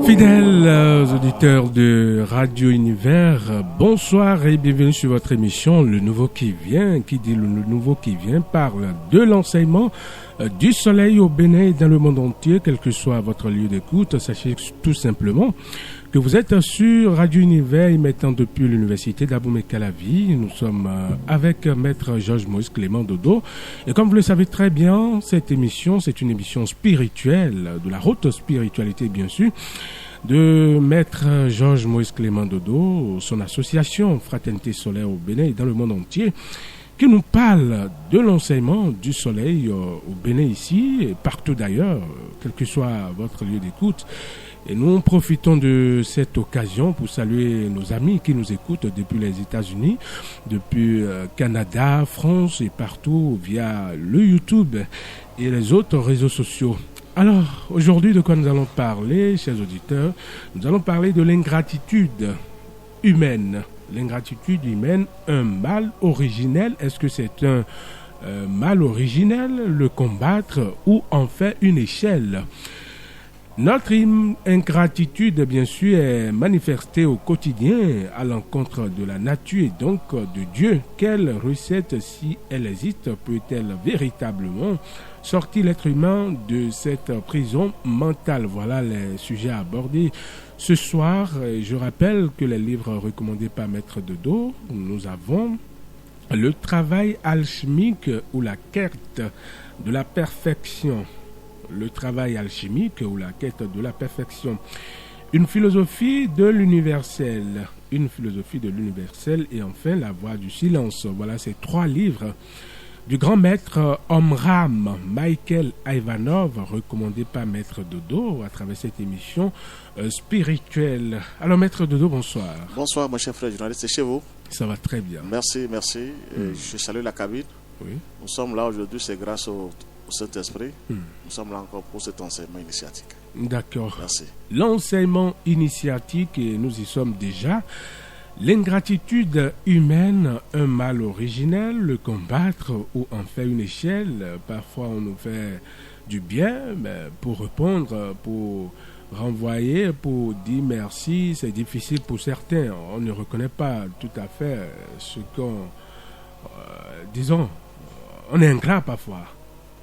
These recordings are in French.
Fidèles auditeurs de Radio Univers, bonsoir et bienvenue sur votre émission Le Nouveau qui vient. Qui dit Le Nouveau qui vient parle de l'enseignement du soleil au Bénin et dans le monde entier, quel que soit votre lieu d'écoute. Sachez tout simplement que vous êtes sur Radio Univers émettant depuis l'université d'Abomey-Calavi. Nous sommes avec maître Georges Moïse Clément Dodo. Et comme vous le savez très bien, cette émission, c'est une émission spirituelle, de la haute spiritualité bien sûr, de maître Georges Moïse Clément Dodo, son association Fraternité Solaire au Bénin et dans le monde entier, qui nous parle de l'enseignement du soleil au Bénin ici et partout d'ailleurs, quel que soit votre lieu d'écoute. Et nous profitons de cette occasion pour saluer nos amis qui nous écoutent depuis les États-Unis, depuis Canada, France et partout via le YouTube et les autres réseaux sociaux. Alors, aujourd'hui, de quoi nous allons parler, chers auditeurs? Nous allons parler de l'ingratitude humaine. L'ingratitude humaine, un mal originel. Est-ce que c'est un mal originel, le combattre, ou en fait une échelle? Notre ingratitude, bien sûr, est manifestée au quotidien à l'encontre de la nature et donc de Dieu. Quelle recette, si elle existe, peut-elle véritablement sortir l'être humain de cette prison mentale? Voilà les sujets à aborder ce soir. Je rappelle que les livres recommandés par Maître Dodo, nous avons Le travail alchimique ou la quête de la perfection. Le travail alchimique ou la quête de la perfection. Une philosophie de l'universel. Une philosophie de l'universel et enfin La voie du silence. Voilà ces trois livres du grand maître Omram Michael Ivanov, recommandé par Maître Dodo à travers cette émission spirituelle. Alors Maître Dodo, bonsoir. Bonsoir mon cher frère journaliste, c'est chez vous? Ça va très bien. Merci. Je salue la cabine. Oui. Nous sommes là aujourd'hui, c'est grâce au Saint-Esprit. Nous sommes là encore pour cet enseignement initiatique. D'accord. Merci. L'enseignement initiatique, et nous y sommes déjà. L'ingratitude humaine, un mal originel, le combattre ou en fait une échelle. Parfois on nous fait du bien, mais pour répondre, pour renvoyer, pour dire merci, c'est difficile pour certains. On ne reconnaît pas tout à fait ce qu'on... disons, on est ingrat parfois.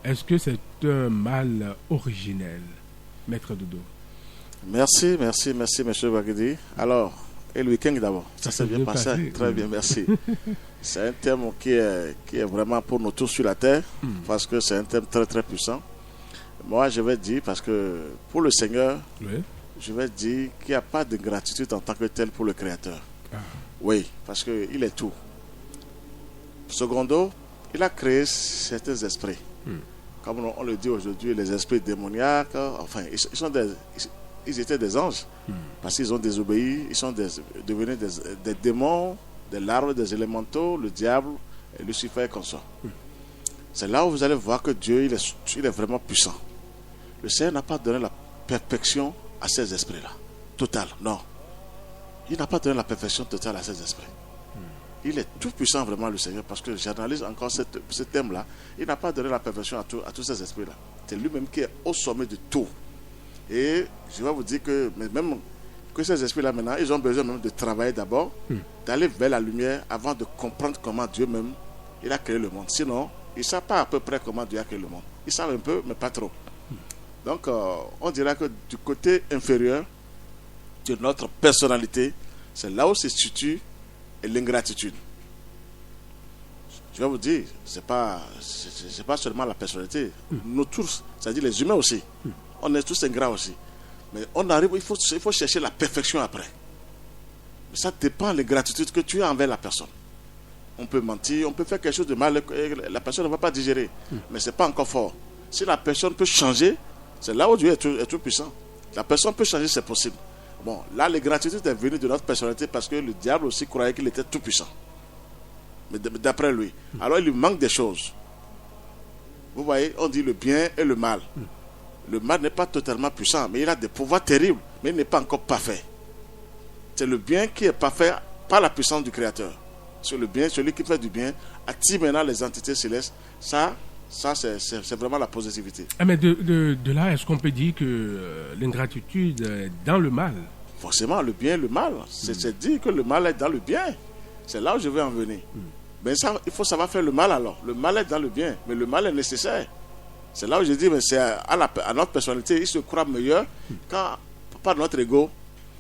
Est-ce que c'est un mal originel, Maître Dodo? Merci, monsieur Bagidi. Alors, et le week-end d'abord, ça s'est bien passé. Très bien, merci. C'est un thème qui est vraiment pour nous tous sur la terre, parce que c'est un thème très très puissant. Moi, je vais dire, parce que pour le Seigneur, oui, je vais dire qu'il n'y a pas de gratitude en tant que tel pour le Créateur. Ah. Oui, parce qu'il est tout. Secondo, il a créé certains esprits. Comme on le dit aujourd'hui, les esprits démoniaques, enfin, ils étaient des anges, parce qu'ils ont désobéi, ils sont devenus des démons, des larves, des élémentaux, le diable et Lucifer et consort. C'est là où vous allez voir que Dieu, il est vraiment puissant. Le Seigneur n'a pas donné la perfection à ces esprits-là, totale, non. Il n'a pas donné la perfection totale à ces esprits. Il est tout puissant vraiment le Seigneur, parce que j'analyse encore ce thème-là. Il n'a pas donné la perfection à tous ces esprits-là. C'est lui-même qui est au sommet de tout. Et je vais vous dire que même que ces esprits-là maintenant, ils ont besoin même de travailler d'abord, d'aller vers la lumière avant de comprendre comment Dieu même il a créé le monde. Sinon, ils ne savent pas à peu près comment Dieu a créé le monde. Ils savent un peu, mais pas trop. Donc, on dirait que du côté inférieur de notre personnalité, c'est là où se situe l'ingratitude. Je vais vous dire, c'est pas seulement la personnalité. Nous tous, c'est-à-dire les humains aussi, on est tous ingrats aussi. Mais on arrive, il faut chercher la perfection après. Mais ça dépend de l'ingratitude que tu as envers la personne. On peut mentir, on peut faire quelque chose de mal, la personne ne va pas digérer. Mais ce n'est pas encore fort. Si la personne peut changer, c'est là où Dieu est tout puissant. La personne peut changer, c'est possible. Bon, là, l'ingratitude est venue de notre personnalité parce que le diable aussi croyait qu'il était tout puissant. Mais d'après lui. Alors, il lui manque des choses. Vous voyez, on dit le bien et le mal. Le mal n'est pas totalement puissant, mais il a des pouvoirs terribles, mais il n'est pas encore parfait. C'est le bien qui est parfait par la puissance du Créateur. Sur le bien, celui qui fait du bien, attire maintenant les entités célestes. Ça, Ça, c'est vraiment la positivité. Ah, mais de là, est-ce qu'on peut dire que l'ingratitude est dans le mal? Forcément, le bien et le mal. C'est dire que le mal est dans le bien. C'est là où je veux en venir. Mais ça, il faut savoir faire le mal alors. Le mal est dans le bien, mais le mal est nécessaire. C'est là où je dis, mais c'est à notre personnalité, il se croit meilleur quand, par notre ego,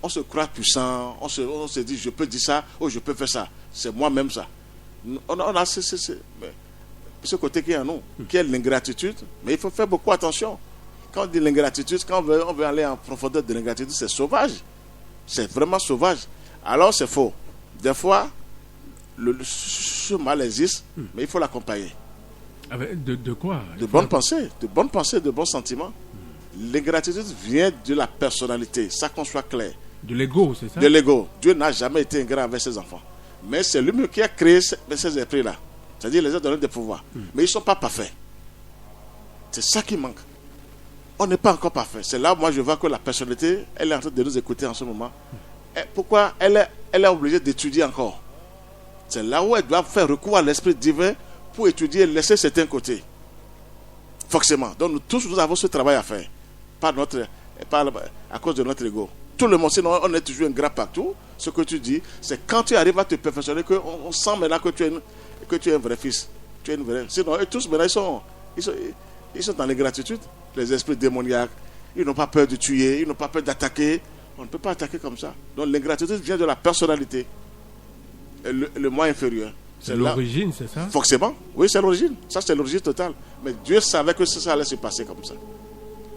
on se croit puissant, on se dit, je peux dire ça, ou je peux faire ça. C'est moi-même ça. On a ce côté qui est en nous, qui est l'ingratitude, mais il faut faire beaucoup attention. Quand on dit l'ingratitude, quand on veut aller en profondeur de l'ingratitude, c'est sauvage. C'est vraiment sauvage. Alors c'est faux. Des fois, ce mal existe, mais il faut l'accompagner. De quoi? De bonnes pensées, de bons sentiments. L'ingratitude vient de la personnalité, ça qu'on soit clair. De l'ego, c'est ça? De l'ego. Dieu n'a jamais été ingrat avec ses enfants. Mais c'est lui qui a créé ces esprits-là. C'est-à-dire, il les a donné des pouvoirs. Mais ils ne sont pas parfaits. C'est ça qui manque. On n'est pas encore parfait. C'est là où moi je vois que la personnalité, elle est en train de nous écouter en ce moment. Et pourquoi elle est obligée d'étudier encore? C'est là où elle doit faire recours à l'esprit divin pour étudier et laisser certains côtés. Forcément. Donc nous tous, nous avons ce travail à faire. À cause de notre ego. Tout le monde, sinon on est toujours ingrat partout. Ce que tu dis, c'est quand tu arrives à te perfectionner qu'on sent maintenant que tu es un vrai fils. Tu es une vraie. Sinon, eux tous maintenant, ils sont dans l'ingratitude. Les esprits démoniaques, ils n'ont pas peur de tuer, ils n'ont pas peur d'attaquer. On ne peut pas attaquer comme ça. Donc l'ingratitude vient de la personnalité. Et le moi inférieur. C'est l'origine, c'est ça? Forcément. Oui, c'est l'origine. Ça, c'est l'origine totale. Mais Dieu savait que ça allait se passer comme ça.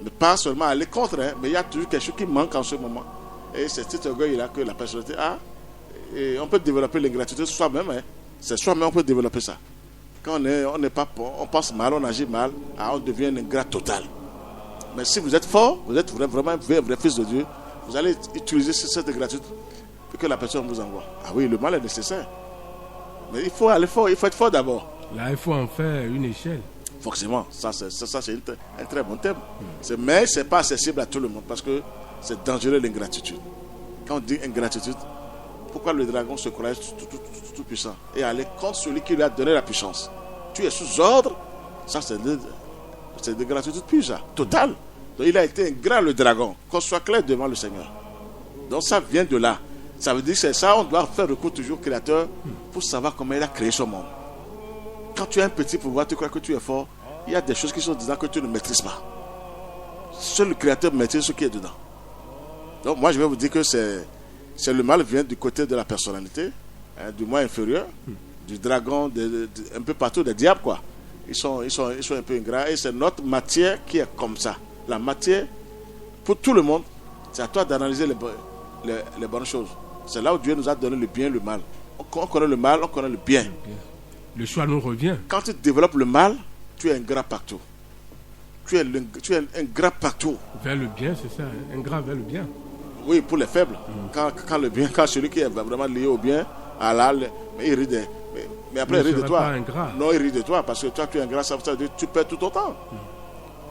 Mais pas seulement aller contre, mais il y a toujours quelque chose qui manque en ce moment. Et c'est cet orgueil-là que la personnalité a. Et on peut développer l'ingratitude soi-même. C'est soi-même qu'on peut développer ça. Quand on n'est pas bon, on pense mal, on agit mal, on devient un ingrat total. Mais si vous êtes fort, vous êtes vraiment un vrai fils de Dieu, vous allez utiliser cette ingratitude pour que la personne vous envoie. Ah oui, le mal est nécessaire. Mais il faut aller fort, il faut être fort d'abord. Là, il faut en faire une échelle. Forcément, ça c'est un très bon thème. Mais ce n'est pas accessible à tout le monde parce que c'est dangereux l'ingratitude. Quand on dit ingratitude, pourquoi le dragon se croit tout puissant et aller contre celui qui lui a donné la puissance? Tu es sous ordre, ça c'est de l'ingratitude pure, ça, totale. Donc il a été ingrat le dragon, qu'on soit clair devant le Seigneur. Donc ça vient de là. Ça veut dire que c'est ça, on doit faire recours toujours au Créateur pour savoir comment il a créé ce monde. Quand tu as un petit pouvoir, tu crois que tu es fort, il y a des choses qui sont dedans que tu ne maîtrises pas. Seul le Créateur maîtrise ce qui est dedans. Donc moi je vais vous dire que c'est le mal vient du côté de la personnalité, du moi inférieur, du dragon, un peu partout, des diables quoi. Ils sont un peu ingrats et c'est notre matière qui est comme ça. La matière, pour tout le monde, c'est à toi d'analyser les bonnes choses. C'est là où Dieu nous a donné le bien et le mal. On connaît le mal, on connaît le bien. Le choix nous revient. Quand tu développes le mal, tu es ingrat partout. Tu es ingrat partout. Vers le bien, c'est ça, ingrat vers le bien. Oui, pour les faibles. Quand le bien, quand celui qui est vraiment lié au bien, mais il rit mais après il rit de toi. Non, il rit de toi parce que toi tu es ingrat, ça veut dire que tu perds tout ton temps.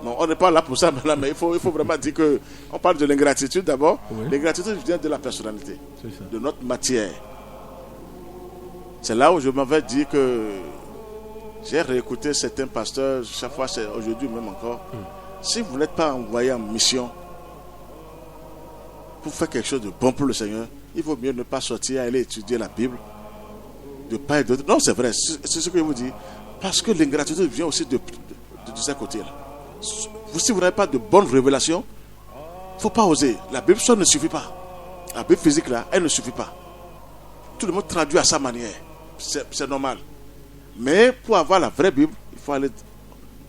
Non, on n'est pas là pour ça, mais il faut vraiment dire que on parle de l'ingratitude d'abord. Oui. L'ingratitude vient de la personnalité, de notre matière. C'est là où je m'avais dit que j'ai réécouté certains pasteurs, chaque fois, c'est aujourd'hui même encore. Si vous n'êtes pas envoyé en mission pour faire quelque chose de bon pour le Seigneur, il vaut mieux ne pas sortir, aller étudier la Bible, de part et d'autre. Non, c'est vrai, c'est ce que je vous dis. Parce que l'ingratitude vient aussi de ce côté-là. Si vous n'avez pas de bonnes révélations, il ne faut pas oser. La Bible seule ne suffit pas. La Bible physique, là, elle ne suffit pas. Tout le monde traduit à sa manière. C'est normal. Mais pour avoir la vraie Bible, il faut aller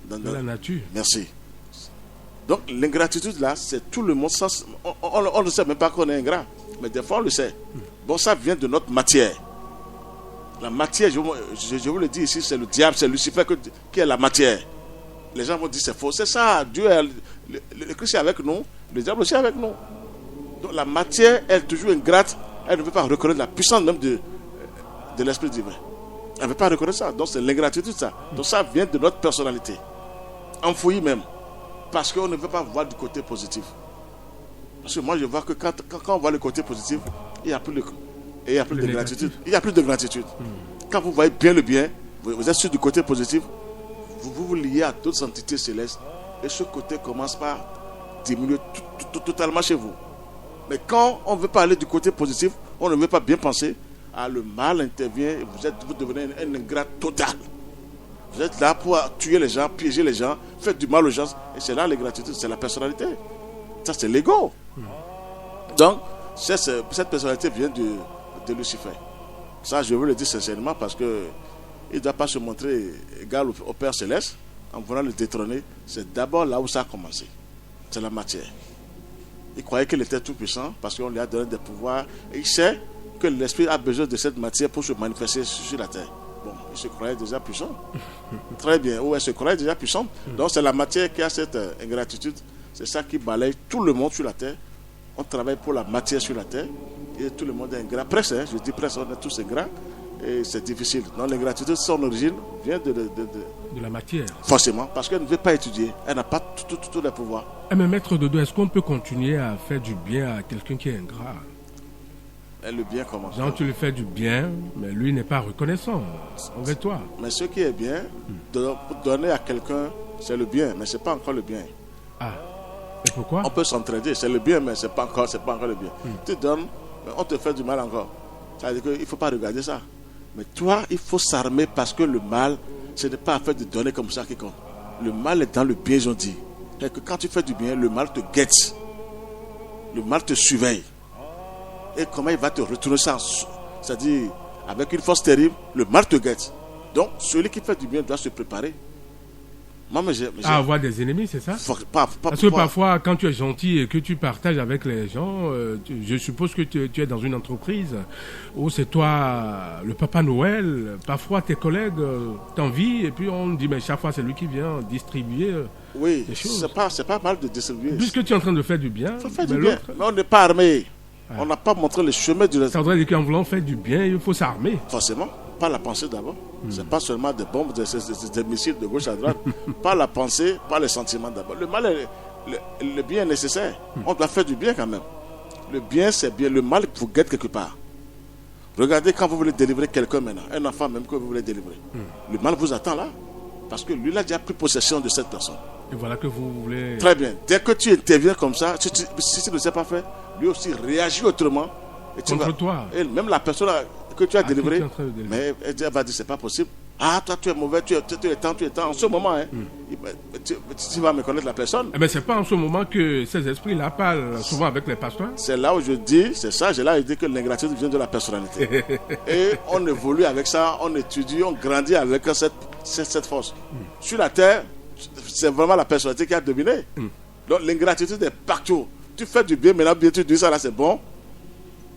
dans la nature. Merci. Donc l'ingratitude là, c'est tout le monde. On ne sait même pas qu'on est ingrat. Mais des fois on le sait. Bon, ça vient de notre matière. La matière, je vous le dis ici, c'est le diable, c'est Lucifer qui est la matière. Les gens vont dire c'est faux. C'est ça. Dieu est, le Christ est avec nous. Le diable aussi est avec nous. Donc la matière, elle est toujours ingrate. Elle ne veut pas reconnaître la puissance même de l'Esprit divin. Elle ne veut pas reconnaître ça. Donc c'est l'ingratitude ça. Donc ça vient de notre personnalité. Enfouie même. Parce qu'on ne veut pas voir du côté positif. Parce que moi je vois que quand on voit le côté positif, il n'y a plus de gratitude. Il n'y a plus de gratitude. Quand vous voyez bien le bien, vous êtes sur du côté positif, vous vous liez à d'autres entités célestes et ce côté commence par diminuer totalement chez vous. Mais quand on veut parler du côté positif, on ne veut pas bien penser, le mal intervient et vous devenez un ingrat total. Vous êtes là pour tuer les gens, piéger les gens, faire du mal aux gens. Et c'est là l'ingratitude, c'est la personnalité. Ça, c'est l'ego. Donc, cette personnalité vient de Lucifer. Ça, je veux le dire sincèrement parce que il ne doit pas se montrer égal au Père Céleste en voulant le détrôner. C'est d'abord là où ça a commencé. C'est la matière. Il croyait qu'il était tout puissant parce qu'on lui a donné des pouvoirs. Et il sait que l'esprit a besoin de cette matière pour se manifester sur la terre. Bon, il se croyait déjà puissant. Très bien. Ou elle se croyait déjà puissante. Donc c'est la matière qui a cette ingratitude. C'est ça qui balaye tout le monde sur la terre. On travaille pour la matière sur la terre. Et tout le monde est ingrat. Presque, je dis presque, on est tous ingrats. Et c'est difficile. Donc l'ingratitude, son origine vient de la matière. Forcément, parce qu'elle ne veut pas étudier. Elle n'a pas tous les pouvoirs. Mais maître Dodo, est-ce qu'on peut continuer à faire du bien à quelqu'un qui est ingrat? Et le bien comment? Genre, tu lui fais du bien, mais lui n'est pas reconnaissant envers toi. Mais ce qui est bien, donner à quelqu'un, c'est le bien, mais ce n'est pas encore le bien. Ah, et pourquoi? On peut s'entraider, c'est le bien, mais ce n'est pas encore le bien. Tu donnes, on te fait du mal encore. Ça veut dire qu'il ne faut pas regarder ça. Mais toi, il faut s'armer parce que le mal, ce n'est pas à faire de donner comme ça qui compte. Le mal est dans le bien, ils ont dit. C'est que quand tu fais du bien, le mal te guette. Le mal te surveille. Et comment il va te retourner ça? C'est-à-dire, avec une force terrible, le mal te guette. Donc, celui qui fait du bien doit se préparer. Moi, avoir des ennemis, c'est ça? Parce que parfois, quand tu es gentil et que tu partages avec les gens, je suppose que tu es dans une entreprise où c'est toi le Papa Noël. Parfois, tes collègues t'envient et puis on dit, mais chaque fois, c'est lui qui vient distribuer des choses. C'est pas mal de distribuer. Puisque tu es en train de faire du bien, mais on n'est pas armé. On n'a pas montré le chemin du reste. Ça voudrait dire qu'en voulant faire du bien, il faut s'armer. Forcément. Pas la pensée d'abord. C'est pas seulement des bombes, des missiles de gauche à droite. Pas la pensée, pas les sentiments d'abord. Le mal, le bien est nécessaire. On doit faire du bien quand même. Le bien, c'est bien. Le mal vous guette quelque part. Regardez quand vous voulez délivrer quelqu'un maintenant, un enfant même que vous voulez délivrer. Le mal vous attend là. Parce que lui, il a déjà pris possession de cette personne. Et voilà que vous voulez... Très bien. Dès que tu interviens comme ça, si tu ne sais pas faire, lui aussi réagit autrement. Et contre toi. Et même la personne que tu as délivrée, mais elle va dire c'est pas possible. Ah, toi tu es mauvais, tu es temps. En ce moment, tu vas me connaître la personne. Mais c'est pas en ce moment que ces esprits-là parlent souvent avec les pasteurs. C'est là où je dis, c'est ça, j'ai là je dis que l'ingratitude vient de la personnalité. Et on évolue avec ça, on étudie, on grandit avec cette force. Sur la terre, c'est vraiment la personnalité qui a dominé. Donc l'ingratitude est partout. Tu fais du bien, maintenant bien tu dis ça là c'est bon.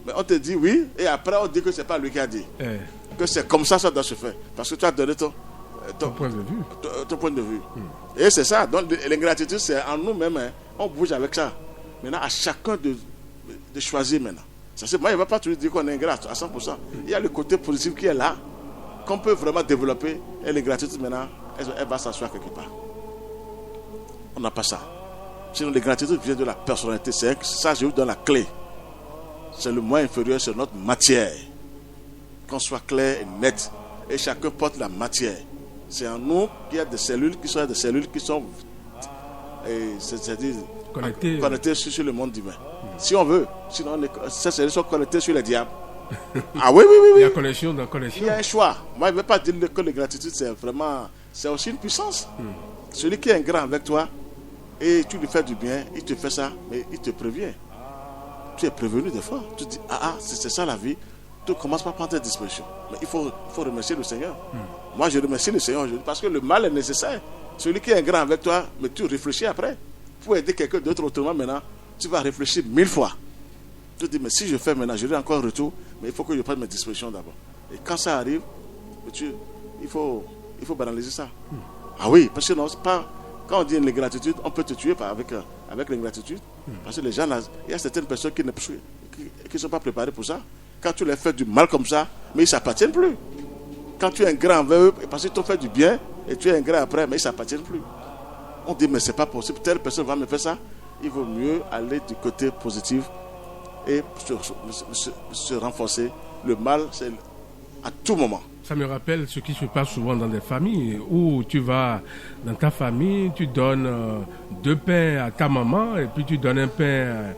Mais on te dit oui, et après on dit que c'est pas lui qui a dit. Que c'est comme ça doit se faire. Parce que tu as donné ton point de vue. Ton point de vue. Et c'est ça. Donc l'ingratitude, c'est en nous-mêmes. On bouge avec ça. Maintenant, à chacun de choisir maintenant. Moi, il ne va pas toujours dire qu'on est ingrat à 100%. Il y a le côté positif qui est là, qu'on peut vraiment développer. Et l'ingratitude, maintenant, elle va s'asseoir quelque part. On n'a pas ça. Sinon, l'ingratitude vient de la personnalité. Ça, je vous donne la clé. C'est le moins inférieur, c'est notre matière. Qu'on soit clair et net. Et chacun porte la matière. C'est en nous qu'il y a des cellules qui sont c'est-à-dire connectées sur le monde divin. Si on veut. Sinon, ces cellules sont connectées sur les diables. Ah oui. Il y a connexion dans connexion. Il y a un choix. Moi, je ne veux pas dire que l'ingratitude, c'est aussi une puissance. Celui qui est ingrat avec toi, et tu lui fais du bien, il te fait ça, mais il te prévient. Tu es prévenu des fois. Tu dis, c'est ça la vie. Tu commences par prendre tes dispositions. Mais il faut remercier le Seigneur. Moi, je remercie le Seieur aujourd'hui parce que le mal est nécessaire. Celui qui est ingrat avec toi, mais tu réfléchis après. Pour aider quelqu'un d'autre autrement maintenant, tu vas réfléchir 1000 fois. Tu te dis, mais si je fais maintenant, j'aurai encore un retour, mais il faut que je prenne mes dispositions d'abord. Et quand ça arrive, il faut banaliser ça. Ah oui, parce que non, c'est pas... Quand on dit l'ingratitude, on peut te tuer avec l'ingratitude. Parce que les gens, il y a certaines personnes qui ne sont pas préparées pour ça. Quand tu leur fais du mal comme ça, mais ils ne s'appartiennent plus. Quand tu es ingrat envers eux, parce qu'ils t'ont fait du bien, et tu es ingrat après, mais ils ne s'appartiennent plus. On dit, mais ce n'est pas possible, telle personne va me faire ça. Il vaut mieux aller du côté positif et se renforcer. Le mal, c'est à tout moment. Ça me rappelle ce qui se passe souvent dans des familles où tu vas dans ta famille, tu donnes 2 pains à ta maman et puis tu donnes un pain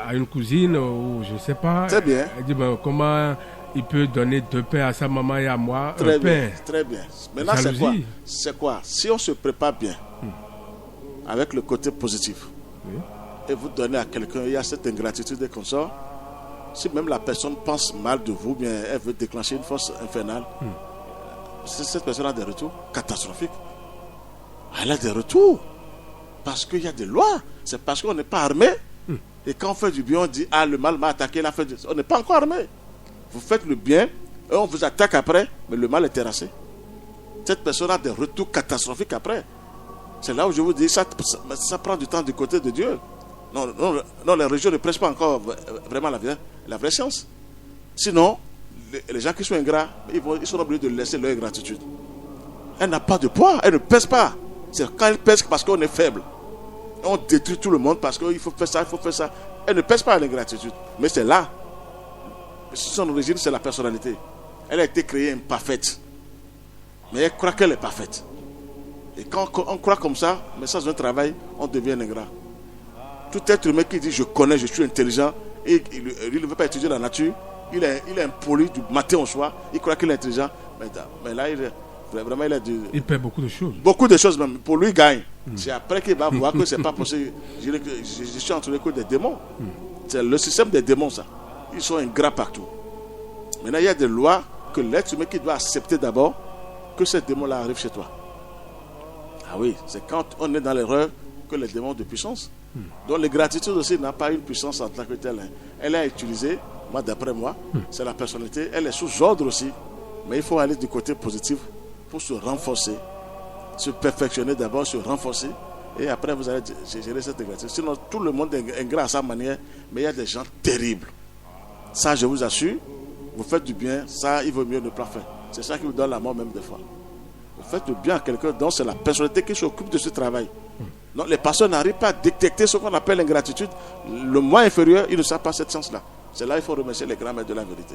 à une cousine ou je ne sais pas. Très bien. Elle dit comment il peut donner 2 pains à sa maman et à moi un pain. Très bien. Maintenant, c'est quoi? Si on se prépare bien, avec le côté positif, et vous donnez à quelqu'un, il y a cette ingratitude et consort, si même la personne pense mal de vous, bien elle veut déclencher une force infernale, cette personne a des retours catastrophiques. Elle a des retours. Parce qu'il y a des lois. C'est parce qu'on n'est pas armé. Et quand on fait du bien, on dit, le mal m'a attaqué, on n'est pas encore armé. Vous faites le bien, et on vous attaque après, mais le mal est terrassé. Cette personne a des retours catastrophiques après. C'est là où je vous dis, ça prend du temps du côté de Dieu. Non, les religions ne prêchent pas encore vraiment la vraie science. Sinon, les gens qui sont ingrats, ils sont obligés de laisser leur ingratitude. Elle n'a pas de poids, elle ne pèse pas. C'est quand elle pèse parce qu'on est faible. On détruit tout le monde parce qu'il faut faire ça, il faut faire ça. Elle ne pèse pas l'ingratitude. Mais c'est là. Son origine, c'est la personnalité. Elle a été créée imparfaite. Mais elle croit qu'elle est parfaite. Et quand on croit comme ça, mais sans un travail, on devient ingrat. Tout être humain qui dit je connais, je suis intelligent, et il ne veut pas étudier la nature, il est impoli du matin au soir, il croit qu'il est intelligent, mais là il perd beaucoup de choses. Beaucoup de choses même. Pour lui, il gagne. C'est après qu'il va voir que c'est pas possible. Je suis entre les coups des démons. C'est le système des démons, ça. Ils sont ingrats partout. Maintenant, il y a des lois que l'être humain qui doit accepter d'abord que ces démons-là arrivent chez toi. Ah oui, c'est quand on est dans l'erreur que les démons ont de puissance. Donc l'ingratitude aussi n'a pas une puissance en tant que telle. Elle est utilisée, d'après moi, c'est la personnalité. Elle est sous ordre aussi. Mais il faut aller du côté positif pour se renforcer, se perfectionner d'abord, se renforcer. Et après, vous allez gérer cette ingratitude. Sinon, tout le monde est ingrat à sa manière, mais il y a des gens terribles. Ça, je vous assure, vous faites du bien, ça, il vaut mieux ne pas faire. C'est ça qui vous donne la mort même des fois. Vous faites du bien à quelqu'un, donc c'est la personnalité qui s'occupe de ce travail. Donc les personnes n'arrivent pas à détecter ce qu'on appelle l'ingratitude. Le moins inférieur, ils ne savent pas cette science-là. C'est là qu'il faut remercier les grands maîtres de la vérité.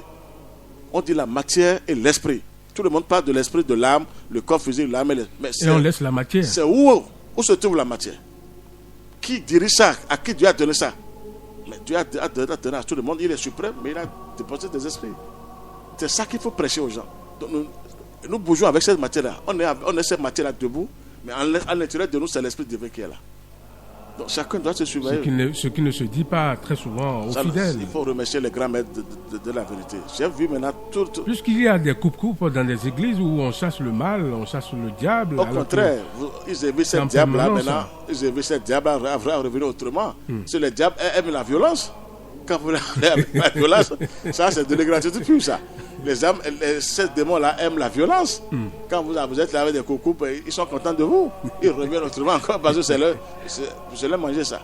On dit la matière et l'esprit. Tout le monde parle de l'esprit, de l'âme, le corps physique, l'âme et l'esprit. Et on laisse la matière. C'est où se trouve la matière? Qui dirige ça? À qui Dieu a donné ça? Mais Dieu a donné à tout le monde. Il est suprême, mais il a déposé des esprits. C'est ça qu'il faut prêcher aux gens. Donc nous bougeons avec cette matière-là. On est cette matière-là debout, mais à l'intérieur de nous, c'est l'esprit divin qui est là. Donc chacun doit se surveiller. Ce qui ne se dit pas très souvent aux fidèles. Il faut remercier les grands maîtres de la vérité. J'ai vu maintenant tout. Puisqu'il y a des coupes-coupes dans les églises où on chasse le mal, on chasse le diable. Au contraire, ils évitent ce diable-là maintenant. Ils évitent ce diable-là à revenir autrement. Si le diable aime la violence, quand vous aimez la violence, ça c'est de l'ingratitude pure, ça. Ces démons-là aiment la violence. Quand vous êtes là avec des coucous, ils sont contents de vous. Ils reviennent autrement encore parce que c'est leur manger ça.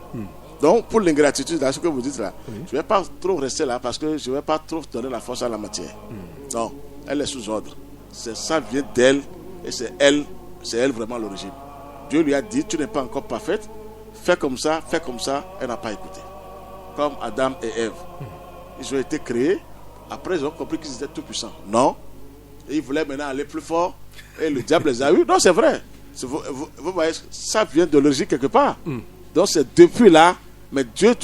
Donc, pour l'ingratitude, ce que vous dites là, je ne vais pas trop rester là parce que je ne vais pas trop donner la force à la matière. Non, elle est sous ordre. Ça vient d'elle et c'est elle vraiment l'origine. Dieu lui a dit, tu n'es pas encore parfaite, fais comme ça, elle n'a pas écouté. Comme Adam et Ève. Ils ont été créés. Après, ils ont compris qu'ils étaient tout puissants. Non. Et ils voulaient maintenant aller plus fort. Et le diable les a eus. Non, c'est vrai. Vous voyez, ça vient de l'origine quelque part. Donc c'est depuis là. Mais Dieu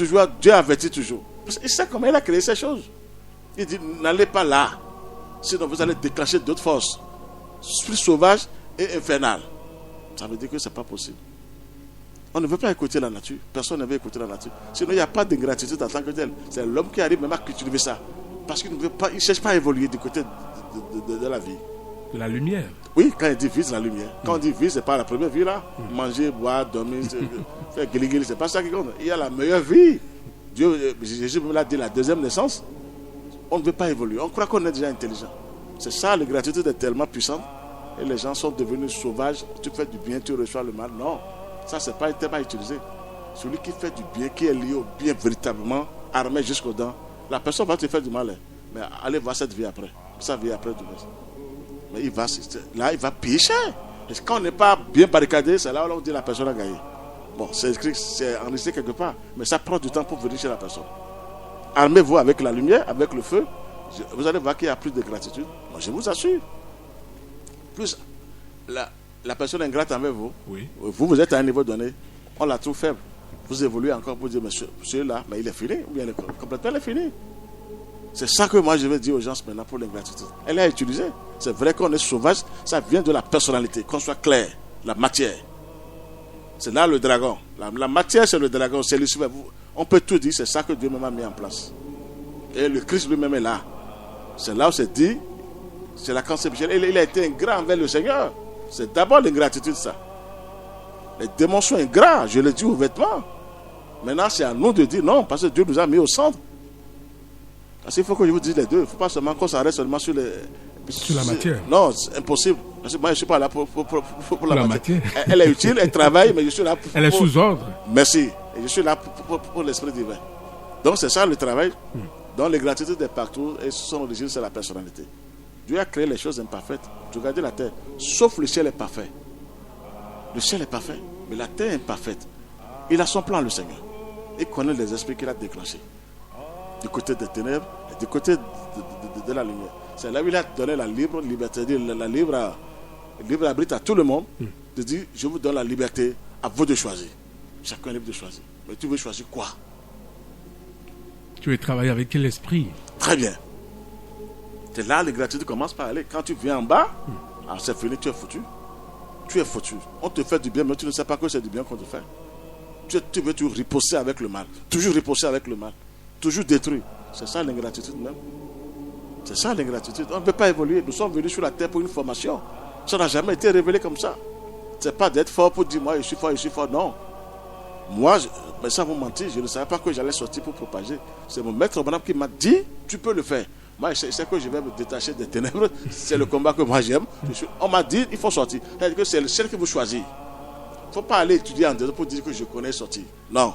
avertit toujours. Il sait comment il a créé ces choses. Il dit, n'allez pas là. Sinon, vous allez déclencher d'autres forces. Plus sauvages et infernales. Ça veut dire que ce n'est pas possible. On ne veut pas écouter la nature. Personne ne veut écouter la nature. Sinon, il n'y a pas d'ingratitude en tant que tel. C'est l'homme qui arrive même à cultiver ça. Parce qu'il ne cherche pas à évoluer du côté de la vie. La lumière. Oui, quand il dit vie, c'est la lumière. Quand on dit vie, ce n'est pas la première vie là. Manger, boire, dormir, faire guili, ce n'est pas ça qui compte. Il y a la meilleure vie. Jésus me l'a dit, la deuxième naissance. On ne veut pas évoluer. On croit qu'on est déjà intelligent. C'est ça, l'ingratitude est tellement puissante. Et les gens sont devenus sauvages. Tu fais du bien, tu reçois le mal. Non, ça, c'est pas utilisé. Celui qui fait du bien, qui est lié au bien véritablement, armé jusqu'aux dents, la personne va te faire du mal, mais allez voir cette vie après. Sa vie après du reste. Mais il va payer cher. Et quand on n'est pas bien barricadé, c'est là où on dit la personne a gagné. Bon, c'est écrit, c'est enregistré quelque part, mais ça prend du temps pour venir chez la personne. Armez-vous avec la lumière, avec le feu, Vous allez voir qu'il y a plus de gratitude. Moi, je vous assure. Plus la personne est ingrate envers vous, Oui. vous êtes à un niveau donné, on la trouve faible. Vous évoluez encore pour dire, monsieur là, mais il est fini, ou bien complètement il est fini. C'est ça que moi je vais dire aux gens maintenant pour l'ingratitude. Elle est utilisée. C'est vrai qu'on est sauvage, ça vient de la personnalité, qu'on soit clair, la matière. C'est là le dragon. La matière, c'est le dragon, c'est Lucifer. On peut tout dire, c'est ça que Dieu même a mis en place. Et le Christ lui-même est là. C'est là où c'est dit, c'est la conception. Il a été ingrat envers le Seigneur. C'est d'abord l'ingratitude, ça. Les démons sont ingrats, je le dis ouvertement. Maintenant, c'est à nous de dire non, parce que Dieu nous a mis au centre. Parce qu'il faut que je vous dise les deux. Il ne faut pas seulement qu'on s'arrête seulement sur la matière. Non, c'est impossible. Parce que moi, je ne suis pas là pour la matière. matière. Elle est utile, elle travaille, mais je suis là pour... Elle est sous ordre. Merci. Et je suis là pour l'esprit divin. Donc, c'est ça le travail. Donc, l'ingratitude est partout et son origine, c'est la personnalité. Dieu a créé les choses imparfaites. Regardez la terre. Sauf le ciel est parfait. Le ciel est parfait, mais la terre est imparfaite. Il a son plan, le Seigneur. Il connaît les esprits qu'il a déclenchés. Du côté des ténèbres et du côté de la lumière. C'est là où il a donné la libre liberté, la libre arbitre à tout le monde, de dire, je vous donne la liberté, à vous de choisir. Chacun est libre de choisir. Mais tu veux choisir quoi? Tu veux travailler avec quel esprit? Très bien. C'est là, l'ingratitude commence par aller. Quand tu viens en bas, c'est fini, tu es foutu. Tu es foutu. On te fait du bien, mais tu ne sais pas que c'est du bien qu'on te fait. Tu veux toujours riposter avec le mal. Toujours riposter avec le mal. Toujours détruire. C'est ça l'ingratitude même. C'est ça l'ingratitude. On ne peut pas évoluer. Nous sommes venus sur la terre pour une formation. Ça n'a jamais été révélé comme ça. Ce n'est pas d'être fort pour dire moi je suis fort, je suis fort. Non. Moi, mais ça vous mentir, je ne savais pas que j'allais sortir pour propager. C'est mon maître madame qui m'a dit tu peux le faire. Moi, je sais que je vais me détacher des ténèbres. C'est le combat que moi j'aime. On m'a dit il faut sortir. C'est-à-dire que c'est le ciel qui vous choisit. Il ne faut pas aller étudier en dehors pour dire que je connais sortir. Non.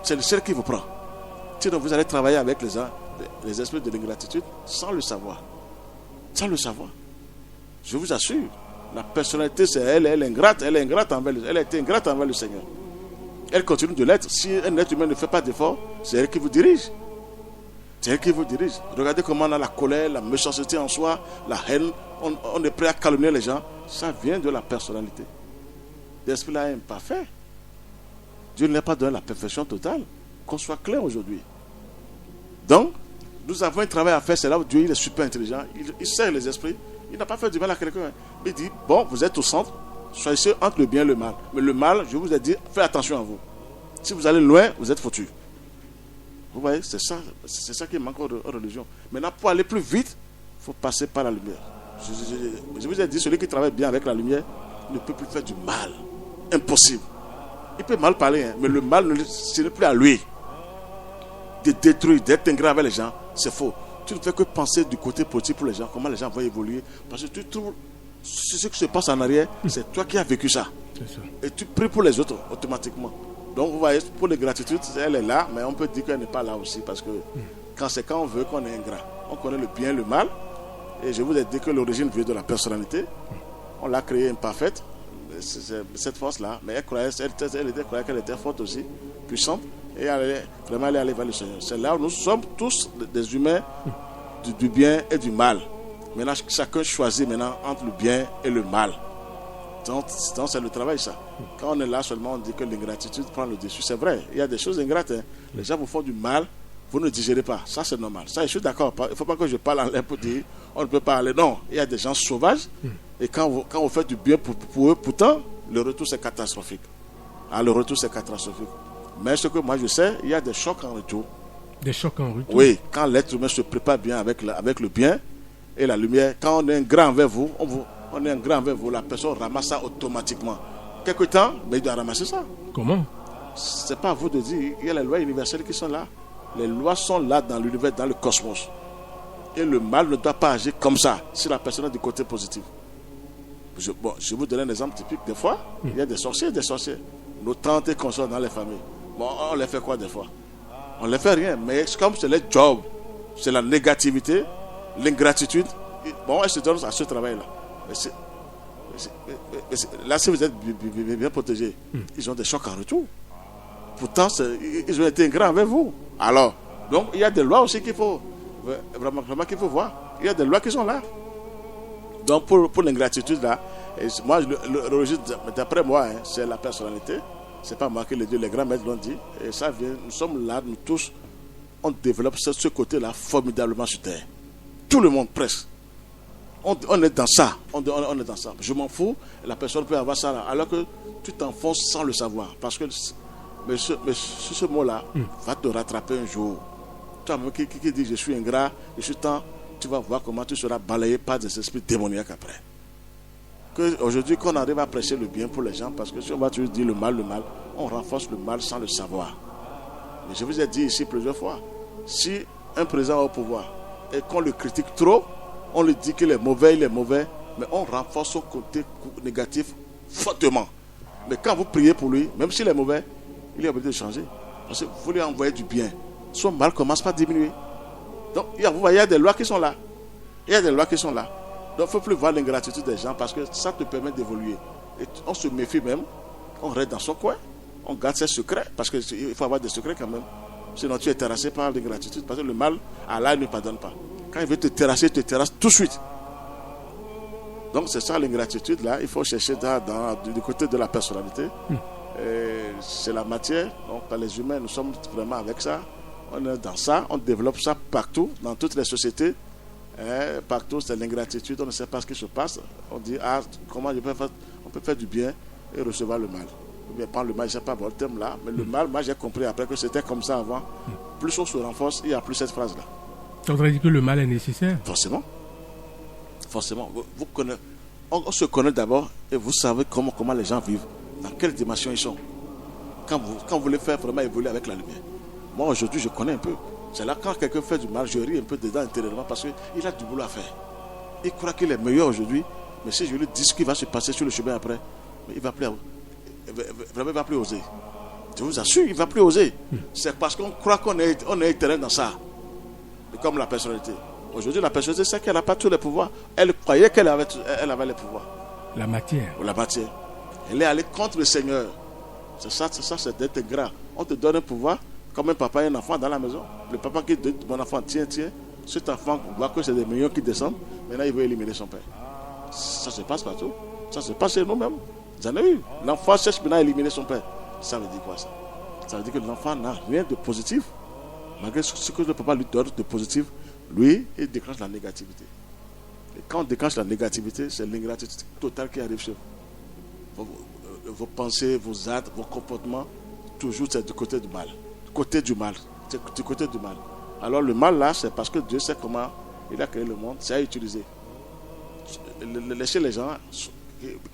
C'est le ciel qui vous prend. Sinon, vous allez travailler avec les esprits de l'ingratitude sans le savoir. Sans le savoir. Je vous assure. La personnalité, c'est elle est ingrate. Elle est ingrate envers elle a été ingrate envers le Seigneur. Elle continue de l'être. Si un être humain ne fait pas d'effort, c'est elle qui vous dirige. C'est elle qui vous dirige. Regardez comment on a la colère, la méchanceté en soi, la haine. On est prêt à calmer les gens. Ça vient de la personnalité. L'esprit-là est imparfait. Dieu ne n'a pas donné la perfection totale. Qu'on soit clair aujourd'hui. Donc, nous avons un travail à faire. C'est là où Dieu il est super intelligent. Il sert les esprits. Il n'a pas fait du mal à quelqu'un. Il dit, bon, vous êtes au centre. Choisissez entre le bien et le mal. Mais le mal, je vous ai dit, faites attention à vous. Si vous allez loin, vous êtes foutus. Vous voyez, c'est ça qui manque aux religions. Maintenant, pour aller plus vite, il faut passer par la lumière. Je vous ai dit, celui qui travaille bien avec la lumière ne peut plus faire du mal. Impossible. Il peut mal parler, hein, mais le mal, ce n'est plus à lui. De détruire, d'être ingrat avec les gens, c'est faux. Tu ne fais que penser du côté politique pour les gens, comment les gens vont évoluer. Parce que tu trouves ce qui se passe en arrière, c'est toi qui as vécu ça. C'est ça. Et tu pries pour les autres automatiquement. Donc vous voyez, pour les gratitudes, elle est là, mais on peut dire qu'elle n'est pas là aussi. Parce que quand on veut qu'on est ingrat, on connaît le bien et le mal. Et je vous ai dit que l'origine vient de la personnalité. On l'a créée imparfaite, cette force-là. Mais elle croyait qu'elle était forte aussi, puissante. Et elle est allée vers le Seigneur. C'est là où nous sommes tous des humains du bien et du mal. Maintenant, chacun choisit maintenant entre le bien et le mal. Donc c'est le travail, ça. Quand on est là seulement, on dit que l'ingratitude prend le dessus. C'est vrai, il y a des choses ingrates. Hein. Les gens vous font du mal, vous ne digérez pas. Ça, c'est normal. Ça, je suis d'accord. Il ne faut pas que je parle en l'air pour dire on ne peut pas aller. Non, il y a des gens sauvages. Et quand vous faites du bien pour eux, pourtant, le retour, c'est catastrophique. Ah, le retour, c'est catastrophique. Mais ce que moi, je sais, il y a des chocs en retour. Des chocs en retour? Oui, quand l'être humain se prépare bien avec le bien et la lumière, quand on est un grand envers vous, on est un grand envers vous, la personne ramasse ça automatiquement. Quelque temps, mais il doit ramasser ça. Comment? C'est pas à vous de dire, il y a les lois universelles qui sont là. Les lois sont là dans l'univers, dans le cosmos. Et le mal ne doit pas agir comme ça, si la personne est du côté positif. Je vous donne un exemple typique. Des fois, il y a des sorciers. Nos tantes et consorts dans les familles. Bon, on les fait quoi des fois? On ne les fait rien, mais comme c'est leur job, c'est la négativité, l'ingratitude, bon, elles se donnent à ce travail-là. Là, si vous êtes bien protégé, ils ont des chocs en retour. Pourtant, ils ont été ingrats avec vous. Alors, donc, il y a des lois aussi qu'il faut. Vraiment qu'il faut voir. Il y a des lois qui sont là. Donc pour l'ingratitude là, moi le registre, d'après moi, c'est la personnalité. C'est pas moi qui le dis, les grands maîtres l'ont dit. Et ça vient, nous sommes là, nous tous, on développe ce côté-là formidablement sur terre. Tout le monde presque. On est dans ça. On est dans ça. Je m'en fous. La personne peut avoir ça là, alors que tu t'enfonces sans le savoir. Parce que ce mot-là va te rattraper un jour. Toi-même qui dit je suis ingrat, je suis tant, tu vas voir comment tu seras balayé par des esprits démoniaques après. Aujourd'hui, qu'on arrive à prêcher le bien pour les gens, parce que si on va toujours dire le mal, on renforce le mal sans le savoir. Mais je vous ai dit ici plusieurs fois, si un président au pouvoir et qu'on le critique trop, on lui dit qu'il est mauvais, mais on renforce son côté négatif fortement. Mais quand vous priez pour lui, même s'il est mauvais, il est obligé de changer. Parce que vous lui envoyez du bien. Son mal commence par diminuer. Donc, vous voyez, il y a des lois qui sont là. Donc, il ne faut plus voir l'ingratitude des gens parce que ça te permet d'évoluer. Et on se méfie même, on reste dans son coin, on garde ses secrets, parce qu'il faut avoir des secrets quand même. Sinon, tu es terrassé par l'ingratitude, parce que le mal, Allah ne pardonne pas. Quand il veut te terrasser, il te terrasse tout de suite. Donc, c'est ça l'ingratitude, là. Il faut chercher du côté de la personnalité. C'est la matière. Donc, les humains, nous sommes vraiment avec ça. On est dans ça, on développe ça partout, dans toutes les sociétés. Partout, c'est l'ingratitude, on ne sait pas ce qui se passe. On dit, comment on peut faire du bien et recevoir le mal. Ou bien prendre le mal, je ne sais pas votre thème là, mais le mal, moi j'ai compris après que c'était comme ça avant. Plus on se renforce, il n'y a plus cette phrase-là. On voudrait dire que le mal est nécessaire. Forcément. On se connaît d'abord et vous savez comment les gens vivent, dans quelle dimension ils sont. Quand vous voulez faire vraiment évoluer avec la lumière. Moi aujourd'hui, je connais un peu. C'est là quand quelqu'un fait du mal, je ris un peu dedans intérieurement parce qu'il a du boulot à faire. Il croit qu'il est meilleur aujourd'hui, mais si je lui dis ce qui va se passer sur le chemin après, il ne va plus oser. Je vous assure, il ne va plus oser. C'est parce qu'on croit qu'on est éternel dans ça. Et comme la personnalité. Aujourd'hui, la personnalité, c'est qu'elle n'a pas tous les pouvoirs. Elle croyait qu'elle avait les pouvoirs. La matière. Elle est allée contre le Seigneur. C'est ça, c'est d'être ingrat. On te donne un pouvoir. Comme un papa et un enfant dans la maison. Le papa qui dit mon enfant, tiens, cet enfant voit que c'est des millions qui descendent. Maintenant, il veut éliminer son père. Ça se passe partout. Ça se passe chez nous-mêmes. Vous en avez eu. L'enfant cherche maintenant à éliminer son père. Ça veut dire quoi ça? Ça veut dire que l'enfant n'a rien de positif. Malgré ce que le papa lui donne de positif, lui, il déclenche la négativité. Et quand on déclenche la négativité, c'est l'ingratitude totale qui arrive chez vous. Vos pensées, vos actes, vos comportements, toujours c'est du côté du mal. C'est du côté du mal. Alors le mal là, c'est parce que Dieu sait comment il a créé le monde, c'est à utiliser. Laissez les gens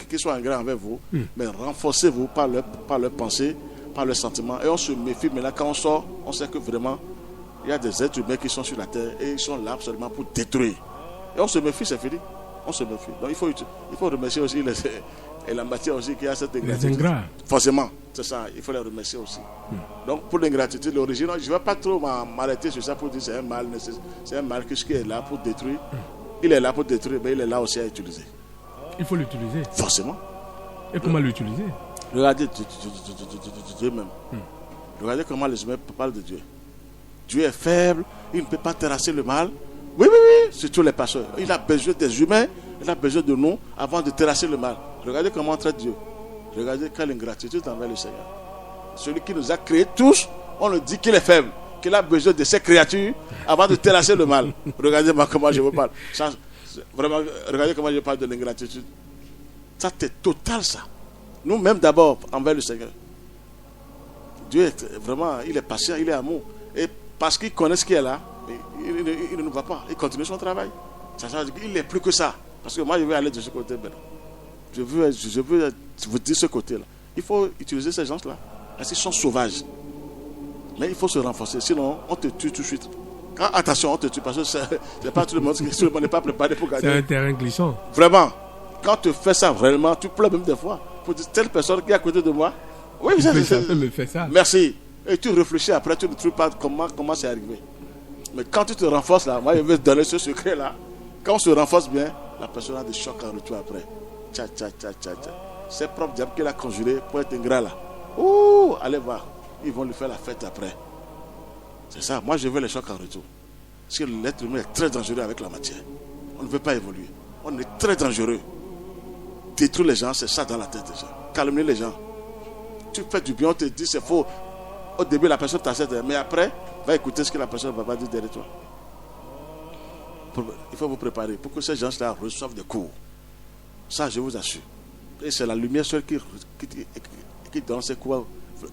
qui soient ingrats envers vous, mais renforcez-vous par leurs pensées, par leurs sentiments. Et on se méfie, mais là quand on sort, on sait que vraiment, il y a des êtres humains qui sont sur la terre et ils sont là absolument pour détruire. Et on se méfie, c'est fini. On se méfie. Donc il faut remercier aussi et la matière aussi qui a cette ingratitude. Les ingrats. Forcément, c'est ça, il faut les remercier aussi. Donc pour l'ingratitude, l'origine, je ne vais pas trop m'arrêter sur ça pour dire c'est un mal nécessaire. C'est un mal qui est là pour détruire. Il est là pour détruire, mais il est là aussi à utiliser. Il faut l'utiliser. Forcément. Et comment l'utiliser? Regardez Dieu même. Regardez comment les humains parlent de Dieu. Dieu est faible, il ne peut pas terrasser le mal. Oui, surtout les pasteurs. Il a besoin des humains, il a besoin de nous avant de terrasser le mal. Regardez comment on traite Dieu. Regardez quelle ingratitude envers le Seigneur. Celui qui nous a créés tous, on le dit qu'il est faible, qu'il a besoin de ses créatures avant de terrasser le mal. Regardez-moi comment je vous parle. Ça, vraiment, regardez comment je parle de l'ingratitude. Ça, c'est total ça. Nous-mêmes d'abord envers le Seigneur. Dieu est vraiment, il est patient, il est amour. Et parce qu'il connaît ce qui est là, il ne nous va pas. Il continue son travail. Ça veut dire qu'il n'est plus que ça. Parce que moi, je vais aller de ce côté maintenant. Je veux vous dire ce côté-là. Il faut utiliser ces gens-là. Parce qu'ils sont sauvages. Mais il faut se renforcer. Sinon, on te tue tout de suite. Attention, on te tue. Parce que c'est pas tout le monde n'est pas préparé pour gagner. C'est un terrain glissant. Vraiment. Quand tu fais ça vraiment, tu pleures même des fois. Pour dire, telle personne qui est à côté de moi. Oui, me fait ça. Merci. Et tu réfléchis après, tu ne trouves pas comment c'est arrivé. Mais quand tu te renforces là, moi je vais te donner ce secret là. Quand on se renforce bien, la personne a des chocs en retour après. C'est propre diable qu'il a conjuré pour être ingrat là. Ouh, allez voir. Ils vont lui faire la fête après. C'est ça. Moi je veux les chocs en retour. Parce que l'être humain est très dangereux avec la matière. On ne veut pas évoluer. On est très dangereux. Détruire les gens, c'est ça dans la tête des gens. Calmer les gens. Tu fais du bien, on te dit c'est faux. Au début, la personne t'accepte, mais après, va écouter ce que la personne va dire derrière toi. Il faut vous préparer pour que ces gens-là reçoivent des cours. Ça, je vous assure. Et c'est la lumière seule qui donne ces cours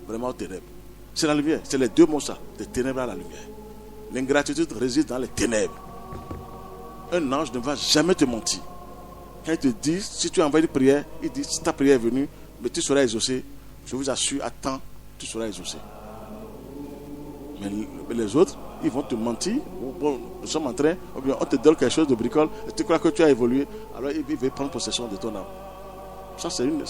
vraiment aux ténèbres. C'est la lumière. C'est les deux mots ça. Des ténèbres à la lumière. L'ingratitude réside dans les ténèbres. Un ange ne va jamais te mentir. Quand il te dit, si tu envoies une prière, il dit, si ta prière est venue, mais tu seras exaucé. Je vous assure, attends, tu seras exaucé. Mais les autres, ils vont te mentir. Bon, nous sommes en train, ou bien on te donne quelque chose de bricole, et tu crois que tu as évolué, alors ils veulent prendre possession de ton âme. Ça, c'est ingrat.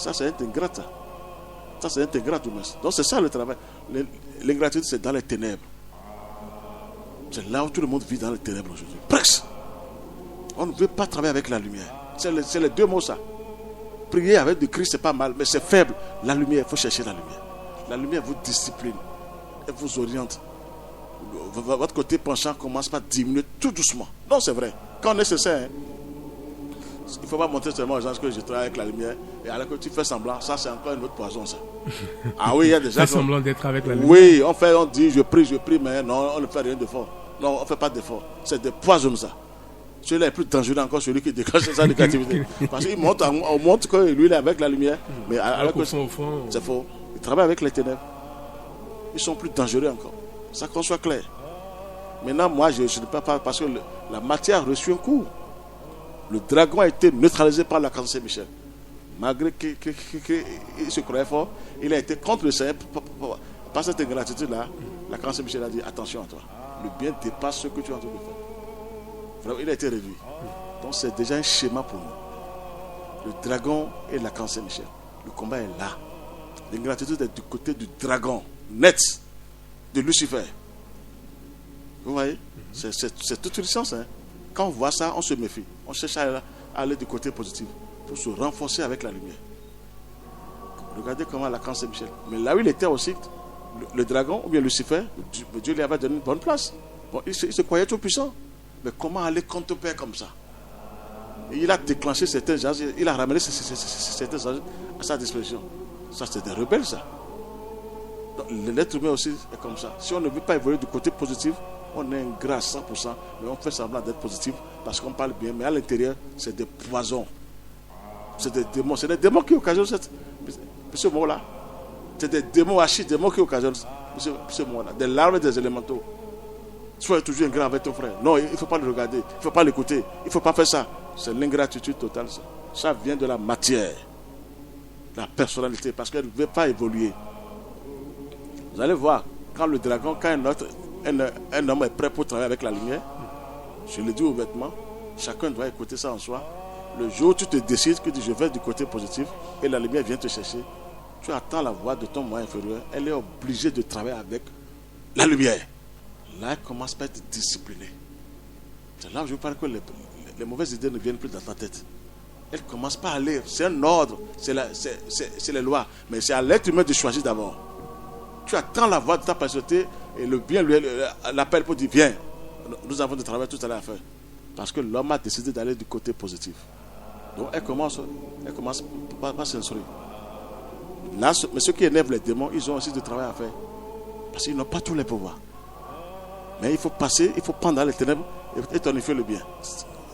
Ça, c'est ingrat. Donc, c'est ça le travail. L'ingratitude, c'est dans les ténèbres. C'est là où tout le monde vit dans les ténèbres aujourd'hui. Presque. On ne veut pas travailler avec la lumière. C'est les deux mots, ça. Prier avec du Christ, c'est pas mal, mais c'est faible. La lumière, il faut chercher la lumière. La lumière vous discipline. Elle vous oriente. Votre côté penchant commence par diminuer tout doucement. Non, c'est vrai. Quand nécessaire, il ne faut pas montrer seulement aux gens que je travaille avec la lumière. Et alors que tu fais semblant, ça c'est encore un autre poison, ça. Ah oui, il y a des gens. Fais semblant d'être avec la lumière. Oui, on dit je prie, mais non, on ne fait rien d'effort. Non, on ne fait pas d'effort. C'est des poisons, ça. Celui-là est plus dangereux encore, celui qui déclenche sa négativité. Parce qu'il on montre que lui il est avec la lumière. Mais alors que au fond, c'est faux. Il travaille avec les ténèbres. Ils sont plus dangereux encore. Ça qu'on soit clair. Maintenant, moi, je ne peux pas parce que la matière a reçu un coup. Le dragon a été neutralisé par l'archange Saint-Michel. Malgré qu'il se croyait fort, il a été contre le Seigneur. Par cette ingratitude-là, l'archange Saint-Michel a dit attention à toi. Le bien dépasse ce que tu es en train de faire. Vraiment, il a été réduit. Donc, c'est déjà un schéma pour nous. Le dragon et l'archange Saint-Michel. Le combat est là. L'ingratitude est du côté du dragon, net, de Lucifer. Vous voyez, c'est toute une science. Hein. Quand on voit ça, on se méfie. On cherche à aller du côté positif pour se renforcer avec la lumière. Regardez comment l'archange Saint-Michel. Mais là où il était aussi, le dragon ou bien Lucifer, Dieu lui avait donné une bonne place. Bon, il se croyait tout puissant. Mais comment aller contre ton père comme ça? Et il a déclenché certains gens, il a ramené certains gens à sa disposition. Ça, c'est des rebelles, ça. Donc, l'être humain aussi est comme ça. Si on ne veut pas évoluer du côté positif, on est ingrat 100%, mais on fait semblant d'être positif parce qu'on parle bien, mais à l'intérieur, c'est des poisons. C'est des démons. C'est des démons qui occasionnent ce mot-là. C'est des démons, archi-démons qui occasionnent ce mot-là. Des larmes et des élémentaux. Sois toujours ingrat avec ton frère. Non, il ne faut pas le regarder. Il ne faut pas l'écouter. Il ne faut pas faire ça. C'est l'ingratitude totale. Ça vient de la matière. La personnalité. Parce qu'elle ne veut pas évoluer. Vous allez voir, quand le dragon, quand un homme est prêt pour travailler avec la lumière, je le dis ouvertement, chacun doit écouter ça en soi. Le jour où tu te décides que je vais du côté positif et la lumière vient te chercher, tu attends la voix de ton moi inférieur, elle est obligée de travailler avec la lumière. Là, elle commence par être disciplinée. C'est là où je vous parle que les mauvaises idées ne viennent plus dans ta tête. Elle commence pas à aller. C'est un ordre, c'est les lois. Mais c'est à l'être humain de choisir d'abord. Tu attends la voix de ta personnalité et le bien lui l'appelle pour dire viens. Nous avons du travail tout à l'heure à faire. Parce que l'homme a décidé d'aller du côté positif. Donc elle commence par s'instruire. Là, mais ceux qui énervent les démons, ils ont aussi du travail à faire. Parce qu'ils n'ont pas tous les pouvoirs. Mais il faut passer, il faut prendre dans les ténèbres et tonifier le bien.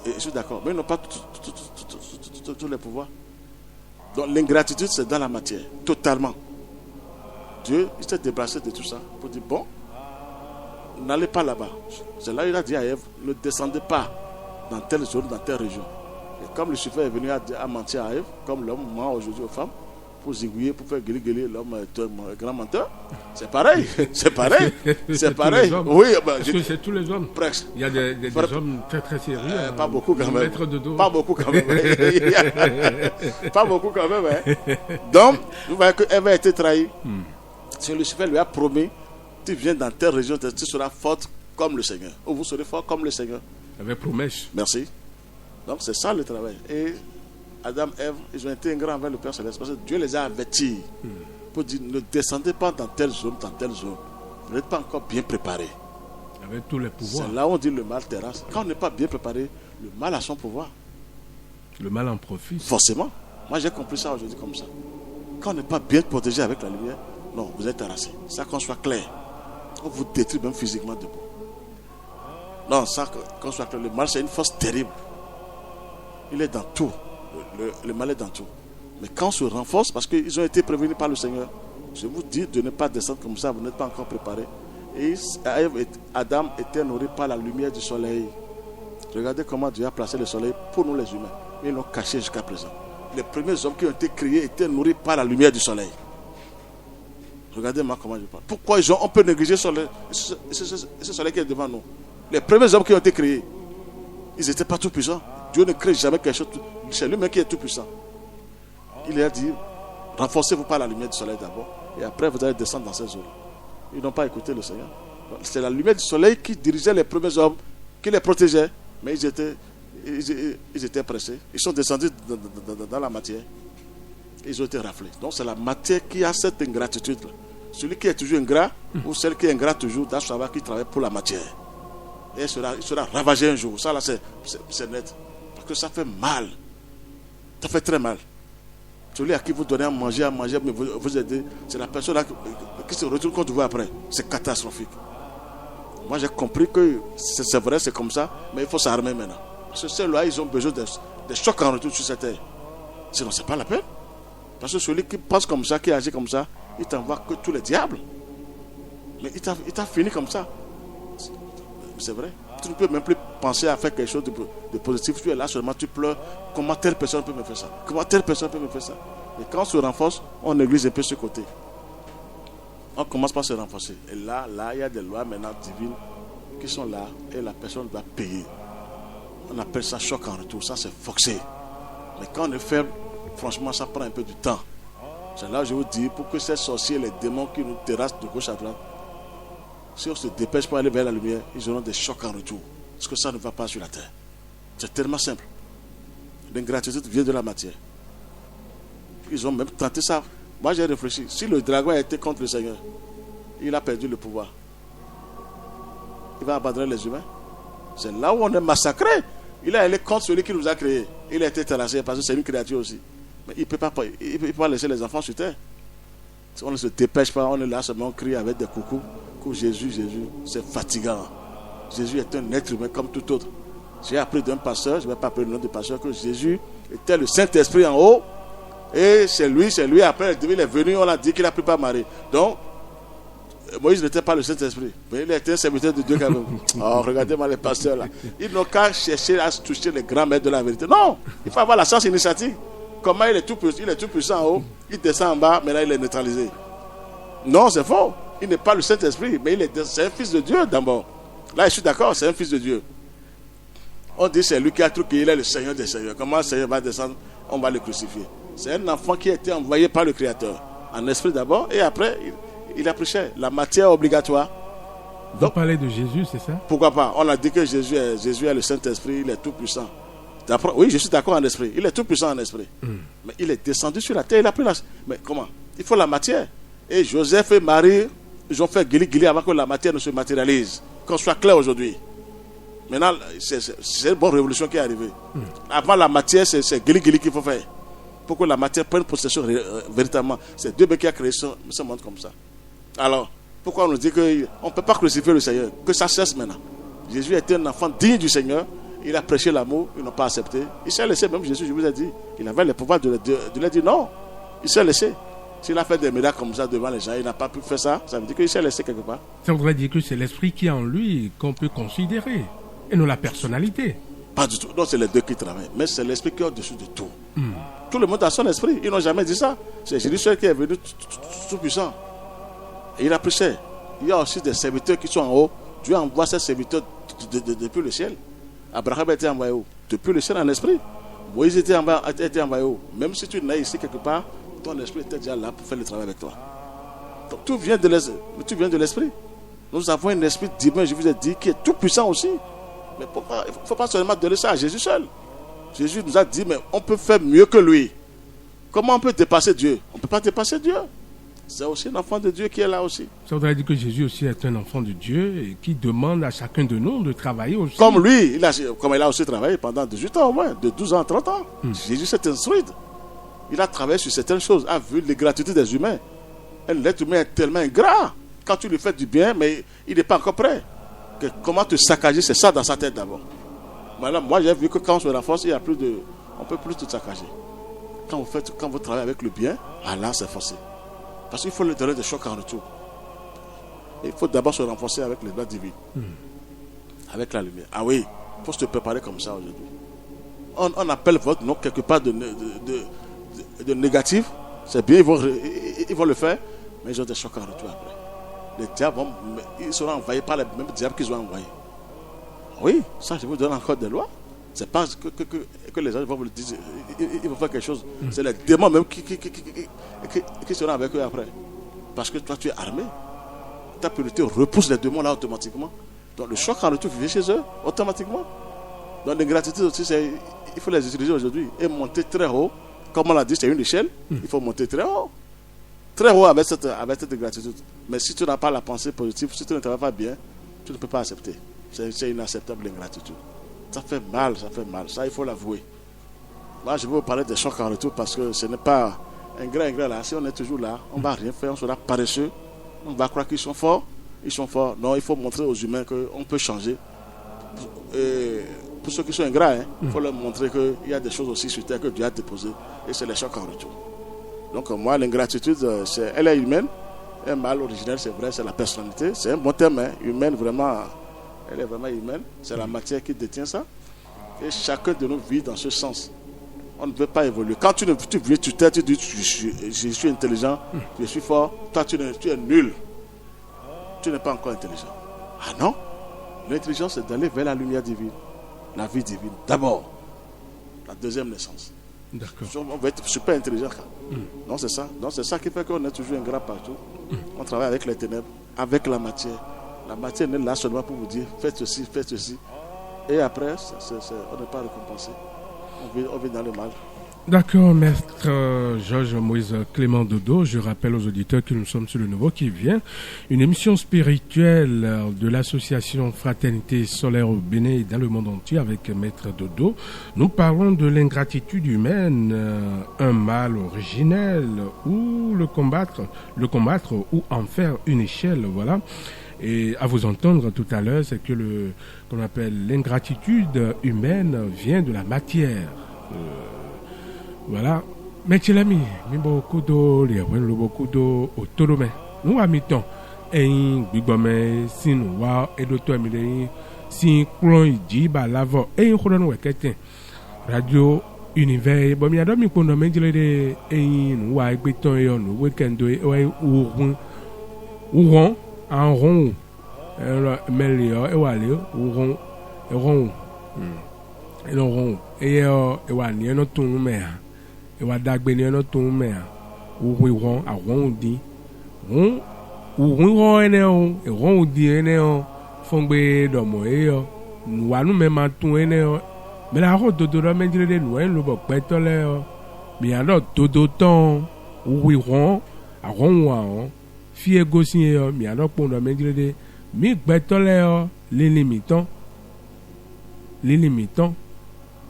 Et je suis d'accord. Mais ils n'ont pas tous les pouvoirs. Donc l'ingratitude, c'est dans la matière, totalement. Dieu, il s'est débarrassé de tout ça pour dire bon, n'allez pas là-bas. C'est là qu'il a dit à Ève, ne descendez pas dans telle zone, dans telle région. Et comme Lucifer est venu à mentir à Ève, comme l'homme ment aujourd'hui aux femmes, pour zigouiller, pour faire guérir l'homme est un grand menteur. C'est pareil. C'est pareil. C'est pareil. Oui, parce que c'est tous les hommes. Presque. Il y a des hommes très très sérieux. Pas beaucoup quand même. Maître de dos. Pas beaucoup quand même. Pas beaucoup quand même. Hein. Donc, vous voyez que Ève a été trahie. Si Lucifer lui a promis, tu viens dans telle région, tu seras forte comme le Seigneur. Ou vous serez fort comme le Seigneur. Avec promesse. Merci. Donc c'est ça le travail. Et Adam et Ève, ils ont été ingrats envers le Père Céleste parce que Dieu les a avertis pour dire ne descendez pas dans telle zone, dans telle zone. Vous n'êtes pas encore bien préparés. Avec tous les pouvoirs. C'est là où on dit le mal terrasse. Quand on n'est pas bien préparé, le mal a son pouvoir. Le mal en profite. Forcément. Moi, j'ai compris ça aujourd'hui comme ça. Quand on n'est pas bien protégé avec la lumière, non, vous êtes terrassé. Ça, qu'on soit clair. On vous détruit même physiquement debout. Non, ça, qu'on soit clair. Le mal, c'est une force terrible. Il est dans tout. Le mal est dans tout. Mais quand on se renforce, parce qu'ils ont été prévenus par le Seigneur, je vous dis de ne pas descendre comme ça, vous n'êtes pas encore préparé. Et Adam était nourri par la lumière du soleil. Regardez comment Dieu a placé le soleil pour nous les humains. Ils l'ont caché jusqu'à présent. Les premiers hommes qui ont été créés étaient nourris par la lumière du soleil. Regardez-moi comment je parle. Pourquoi on peut négliger ce soleil qui est devant nous? Les premiers hommes qui ont été créés, ils n'étaient pas tout puissants. Dieu ne crée jamais quelque chose. C'est lui-même qui est tout puissant. Il a dit, renforcez-vous par la lumière du soleil d'abord. Et après, vous allez descendre dans ces eaux. Ils n'ont pas écouté le Seigneur. C'est la lumière du soleil qui dirigeait les premiers hommes, qui les protégeait. Mais ils étaient pressés. Ils sont descendus dans la matière. Ils ont été raflés. Donc c'est la matière qui a cette ingratitude. Celui qui est toujours ingrat, ou celle qui est ingrat toujours, doit savoir qu'il travaille pour la matière. Et il sera ravagé un jour. Ça là, c'est net. Parce que ça fait mal. Ça fait très mal. Celui à qui vous donnez à manger, mais vous aidez, c'est la personne là qui se retourne contre vous après. C'est catastrophique. Moi j'ai compris que c'est vrai, c'est comme ça, mais il faut s'armer maintenant. Parce que ceux-là, ils ont besoin de chocs en retour sur cette terre. Sinon, c'est pas la peine. Parce que celui qui pense comme ça, qui agit comme ça, il t'envoie que tous les diables. Mais il t'a fini comme ça. C'est vrai. Tu ne peux même plus penser à faire quelque chose de positif. Tu es là seulement, tu pleures. Comment telle personne peut me faire ça? Comment telle personne peut me faire ça? Et quand on se renforce, on néglige un peu ce côté. On commence par se renforcer. Et là, il y a des lois maintenant divines qui sont là et la personne doit payer. On appelle ça choc en retour. Ça, c'est forcé. Mais quand on est faible, franchement, ça prend un peu du temps. C'est là que je vous dis, pour que ces sorciers, les démons qui nous terrassent de gauche à droite, si on se dépêche pour aller vers la lumière, ils auront des chocs en retour. Parce que ça ne va pas sur la terre. C'est tellement simple. L'ingratitude vient de la matière. Ils ont même tenté ça. Moi, j'ai réfléchi. Si le dragon a été contre le Seigneur, il a perdu le pouvoir. Il va abandonner les humains. C'est là où on est massacré. Il est allé contre celui qui nous a créés. Il a été terrassé parce que c'est une créature aussi. Mais il ne peut pas laisser les enfants sur terre. Si on ne se dépêche pas, on est là seulement, on crie avec des coucous. Jésus, c'est fatigant. Jésus est un être humain comme tout autre. J'ai appris d'un pasteur, je ne vais pas appeler le nom du pasteur, que Jésus était le Saint-Esprit en haut. Et c'est lui, après il est venu, on a dit qu'il a pris par Marie. Donc, Moïse n'était pas le Saint-Esprit, mais il était un serviteur de Dieu quand même. Oh, regardez-moi les pasteurs là. Ils n'ont qu'à chercher à toucher les grands maîtres de la vérité. Non, il faut avoir la sens initiatique. Comment il est tout puissant en haut, il descend en bas, maintenant il est neutralisé. Non, c'est faux. Il n'est pas le Saint-Esprit, mais c'est un fils de Dieu d'abord. Là, je suis d'accord, c'est un fils de Dieu. On dit c'est lui qui a tout qu'il est le Seigneur des Seigneurs. Comment le Seigneur va descendre? On va le crucifier. C'est un enfant qui a été envoyé par le Créateur. En esprit d'abord, et après, il a prêché. La matière obligatoire. Vous parlez de Jésus, c'est ça? Pourquoi pas? On a dit que Jésus est le Saint-Esprit, il est tout puissant. Oui, je suis d'accord en esprit. Il est tout puissant en esprit. Mais il est descendu sur la terre, il a pris la... Mais comment? Il faut la matière. Et Joseph et Marie, ils ont fait guili-guili avant que la matière ne se matérialise. Qu'on soit clair aujourd'hui. Maintenant, c'est une bonne révolution qui est arrivée. Avant la matière, c'est guili-guili qu'il faut faire. Pour que la matière prenne possession véritablement. C'est Dieu qui a créé ce monde comme ça. Alors, pourquoi on nous dit qu'on ne peut pas crucifier le Seigneur? Que ça cesse maintenant. Jésus était un enfant digne du Seigneur. Il a prêché l'amour, ils n'ont pas accepté. Il s'est laissé, même Jésus, je vous ai dit. Il avait le pouvoir de leur dire non. Il s'est laissé. S'il a fait des miracles comme ça devant les gens, il n'a pas pu faire ça. Ça veut dire qu'il s'est laissé quelque part. Ça voudrait dire que c'est l'esprit qui est en lui qu'on peut considérer. Et non la personnalité. Pas du tout. Non, c'est les deux qui travaillent. Mais c'est l'esprit qui est au-dessus de tout. Tout le monde a son esprit. Ils n'ont jamais dit ça. C'est Jésus seul qui est venu tout puissant. Et il a prêché. Il y a aussi des serviteurs qui sont en haut. Dieu envoie ces serviteurs depuis le ciel. Abraham a été envoyé où? Depuis le ciel en esprit. Moïse a été envoyé où? Même si tu es né ici quelque part, ton esprit était déjà là pour faire le travail avec toi. Donc tout vient de l'esprit. Nous avons un esprit divin, je vous ai dit, qui est tout puissant aussi. Mais il ne faut pas seulement donner ça à Jésus seul. Jésus nous a dit, mais on peut faire mieux que lui. Comment on peut dépasser Dieu? On ne peut pas dépasser Dieu. c'est aussi un enfant de Dieu qui est là aussi. Ça voudrait dire que Jésus aussi est un enfant de Dieu et qui demande à chacun de nous de travailler aussi. Comme lui, comme il a aussi travaillé pendant 18 ans au moins, de 12 ans à 30 ans. Jésus s'est instruit. Il a travaillé sur certaines choses, a vu l'ingratitude des humains. L'être humain est tellement ingrat. Quand tu lui fais du bien, mais il n'est pas encore prêt. Comment te saccager, c'est ça dans sa tête d'abord. Maintenant, moi j'ai vu que quand on se renforce, on ne peut plus tout saccager. Quand vous travaillez avec le bien, là c'est forcé. Parce qu'il faut lui donner des chocs en retour. Il faut d'abord se renforcer avec les lois divines. Avec la lumière. Ah oui, il faut se préparer comme ça aujourd'hui. On appelle votre nom quelque part de négatif. C'est bien, ils vont le faire, mais ils ont des chocs en retour après. Les diables ils seront envoyés par les mêmes diables qu'ils ont envoyés. Oui, ça je vous donne encore des lois. C'est pas que les gens vont vous le dire, ils vont faire quelque chose. C'est les démons même qui seront avec eux après. Parce que toi tu es armé. Ta pureté repousse les démons là automatiquement. Donc le choc en retour vient chez eux automatiquement. Donc l'ingratitude aussi, il faut les utiliser aujourd'hui et monter très haut. Comme on l'a dit, c'est une échelle. Il faut monter très haut. Très haut avec cette ingratitude. Mais si tu n'as pas la pensée positive, si tu ne travailles pas bien, tu ne peux pas accepter. C'est inacceptable l'ingratitude. Ça fait mal. Ça, il faut l'avouer. Moi, je vais vous parler des chocs en retour parce que ce n'est pas ingrat là. Si on est toujours là, on ne va rien faire, on sera paresseux. On va croire qu'ils sont forts. Non, il faut montrer aux humains qu'on peut changer. Et pour ceux qui sont ingrats, il faut leur montrer qu'il y a des choses aussi sur terre que Dieu a déposées. Et c'est les chocs en retour. Donc moi, l'ingratitude, elle est humaine. Un mal originel, c'est vrai, c'est la personnalité. C'est un bon terme, humaine, vraiment. Elle est vraiment humaine. C'est la matière qui détient ça. Et chacun de nous vit dans ce sens. On ne veut pas évoluer. Quand tu vis sur terre, tu dis je suis intelligent, je suis fort. Toi, tu es nul. Tu n'es pas encore intelligent. Ah non. L'intelligence, c'est d'aller vers la lumière divine. La vie divine. D'abord. La deuxième naissance. D'accord. On va être super intelligent. Non, c'est ça. Donc, c'est ça qui fait qu'on est toujours ingrat partout. On travaille avec les ténèbres, avec la matière. La matière n'est là seulement pour vous dire faites ceci, faites ceci. Et après, on n'est pas récompensé. On vit dans le mal. D'accord, maître Georges Moïse Clément Dodo. Je rappelle aux auditeurs que nous sommes sur le Nouveau qui vient, une émission spirituelle de l'association Fraternité Solaire au Bénin et dans le monde entier avec maître Dodo. Nous parlons de l'ingratitude humaine, un mal originel, ou le combattre ou en faire une échelle, voilà. Et à vous entendre tout à l'heure, c'est que qu'on appelle l'ingratitude humaine vient de la matière. Voilà. Mais tu l'as mis beaucoup d'eau, beaucoup d'eau autonome. Nous avons mis tant. Et nous si nous avons et d'autres si nous dit l'avant et nous avons radio univers. Bon, il y a d'autres qui ont mis des nous avons béton et nous week-end ou rond en rond. Meilleur et walé ou rond. Et non rond. Et wani no tun me ha e wa dagbe ni no tun me ha wo won awon di won wo ene o e won di ene o fongbe domo e yo wa nu me ma tun ene o me la ho dodo do menjire de nu en lo bo pe to le o mi ado dodo ton wo won awon wa o fi ego sin e o mi ado pon do menjire de mi gbe to le o limitant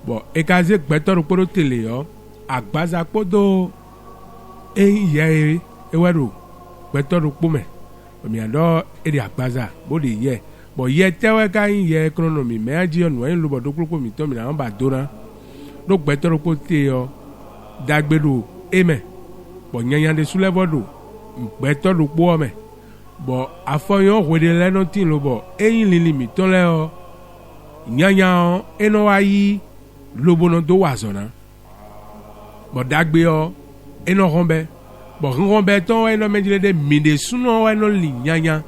bon ekaze gbetoro kporo tele yo agbaza kpodo ye ewero gbetoro kpome mi ado edi agbaza bodi ye bo ye tewe ka ye kronomi me aji onu en lubo do kpoko mi to mi na ba dona do gbetoro kpote yo dagbedo eme bo nyanya de sulevodo gbetoro kpo me bo afoyan wede leno tin lobo eyin lili mi to le o nyanya eno ayi lobono do wazona bo dagbe o eno rombe ton eno menjile de mide suno eno linyanya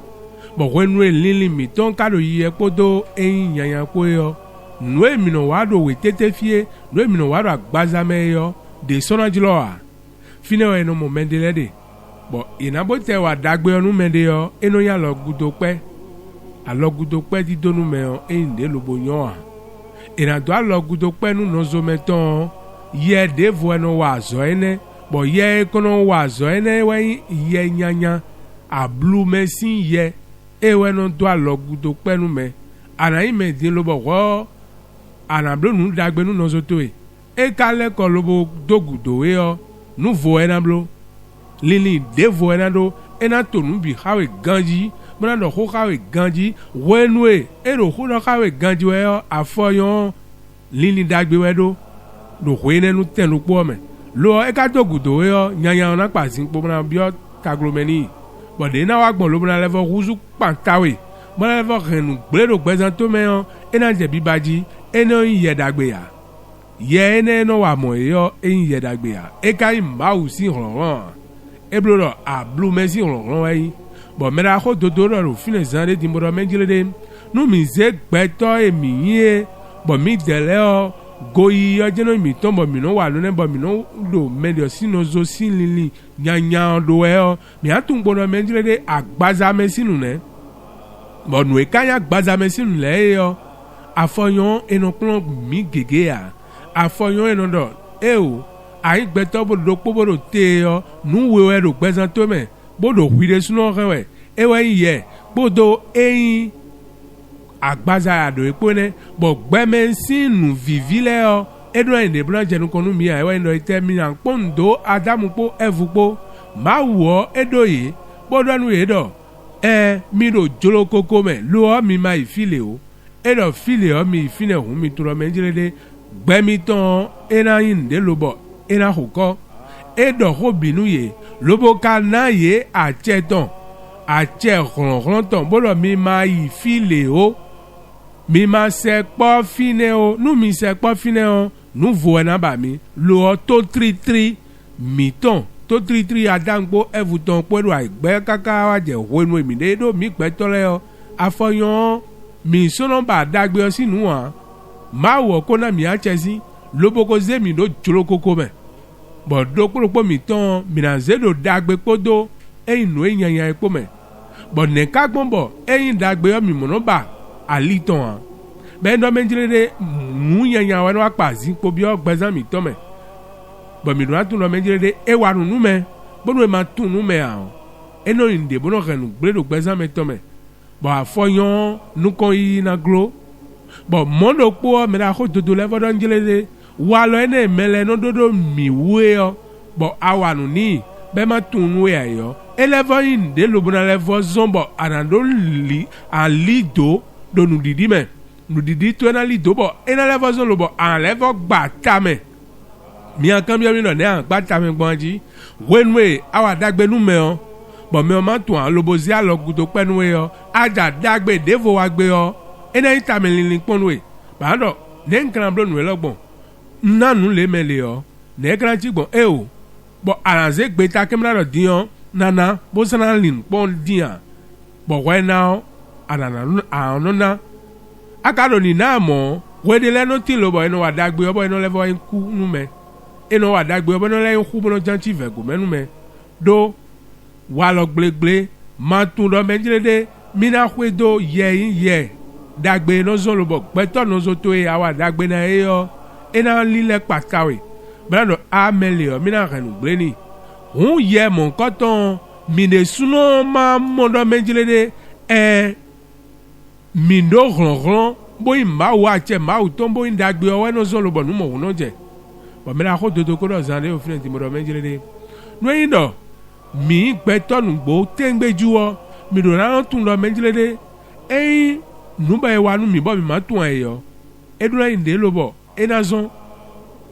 bo wenu lili mi ton kado yi epodo eyin nyanya ko yo nu emi no wado we tete fie nu emi no wado agbaza me yo de sona jilo a fine o eno mo mendele de bo inabo te wa dagbe onu mende yo eno ya lo gudo pe di donu me o eyin de lobo yan a ìrìnàjò àlọ́gùdó pẹ́nu nọ́zọ́ mẹ́tọ́ yẹ déèvù ẹnu wà zọ́ ẹnẹ́ bo ye kono wazo ene we ye nyanya ablu mesin ye ewe no do alogudo penu me anayi me din lo bo wo anablo nu dagbe nu nozoto e kale ko lobo dogudo e o nu vo enablo lili devo enado ena tonu bi hawe ganji mona do ho hawe ganji wenwe ero ho do hawe ganji we o afoyon lili dagbe we do ho enenu tenu po me lo e ka dogudo e o nyanya na pasin po mona bi o kaglomeni bode na wa gbon lo mona level ruzu pantawe mona level renu gbedo gbezanto me o ena je bibaji eno ye dagbe ya ye ene no wa mo yo en ye dagbe ya e kai ma usi ronron e blodo a blue mesi ronron wa yi bo mera ko dodoro ro fine zande di moro menjilede nu mi ze gbeto emi yin bo mi dele o goyi yo jeno mi ton bo mi no wa lo ne bo mi no do medio sino zo sinlili nyanya do e o mi atun gbodo menjilede agbaza mesinu ne bo nu e kanya agbaza mesinu le yo afoyon enoklon mi gege ya afoyon enodo o ayi gbeto bodo pobodo te yo nu we do gbezan to me bodo hwide suno rewe ewe ye bodo eyin agbaza ado epone bo gbeme sinu vivile o edo ende blan jenu konu mi ewe ndo itemi an pondo adamu po evupo ma wo edo ye bodo nu ye do mi do jolo koko me lo mi ma ifile o edo file o mi fine hun mi turo menjilede gbemi ton ena yin de lobo ena hoko edo ho binu ye lobo ka na ye acheton ache ron ton bodo mi ma ifile o mi ma se po fine o nu mi se po fine o nu vo ena ba mi lo to 33 mi ton to 33 adangbo evuton podo aigbe kaka wa je ho enu mi de do mi gbe tole o afoyan mi sono ba dagbe o sinu wa ma wo ko na mi achesi loboko ze mi do jolo koko me bo do poropo mi ton mi na ze do dagbe podo inu eyanyan epo me bo ne ka gbonbo eyin dagbe o mi mono ba aliton a be ndo menjilede mu yanyan wa no apazi po bi o gbezan mi ton me bo mi do atun lo menjilede e wa nu me bo no e ma tun nu me a eno inde bo no renu gbedo gbezan me ton me bo afoyon nukon yi na glo bo mondo po me na ho dodo le vodon jelede wa lo ene mele no dodo mi we o bo awanu ni be ma tunu e ayo elevo yin de lo bona levo zombo anando li an lido do nu didi me nu didi to na lido bo ena levo zon lo bo an levo gbata me mi an kan bi no ne an gbata me gbonji wenwe awa dagbe nu me o bo me o ma tun an lobo zi alogudo penu e o aja dagbe devo wa gbe o ena itamelin ponu e ba do ne nkran blo nu elogbon nanu le mele o ne kran ti gbon e o bo aranze gbe ta kemra do dion nana bo sana lin pon dian bo we now anana anona akado ni na mo we de le no ti lo bo eno wa dagbe o bo eno levo en ku nu me eno wa dagbe o bo eno le en ku bo no janti vego menu me do wa lo glegble ma tun do menjilede mina hwedo ye dagbe no zo lo bo gbeto no zo to e awa dagbe na e yo ena lile patawe brando amelio mina renu gleni hun ye mon koton mine suno ma mondo menjilede mindo ron bo imba wa che ma utombo indagbe o no zo lo bo nu mo no je bo mina ho dodo ko do zande o fine ti mondo menjilede no indo mi gbeto nu gbo tengbe juwo mi do na tun lo menjilede nuba e wanu mi bo mi ma tun ayo edura inde lo bo enazon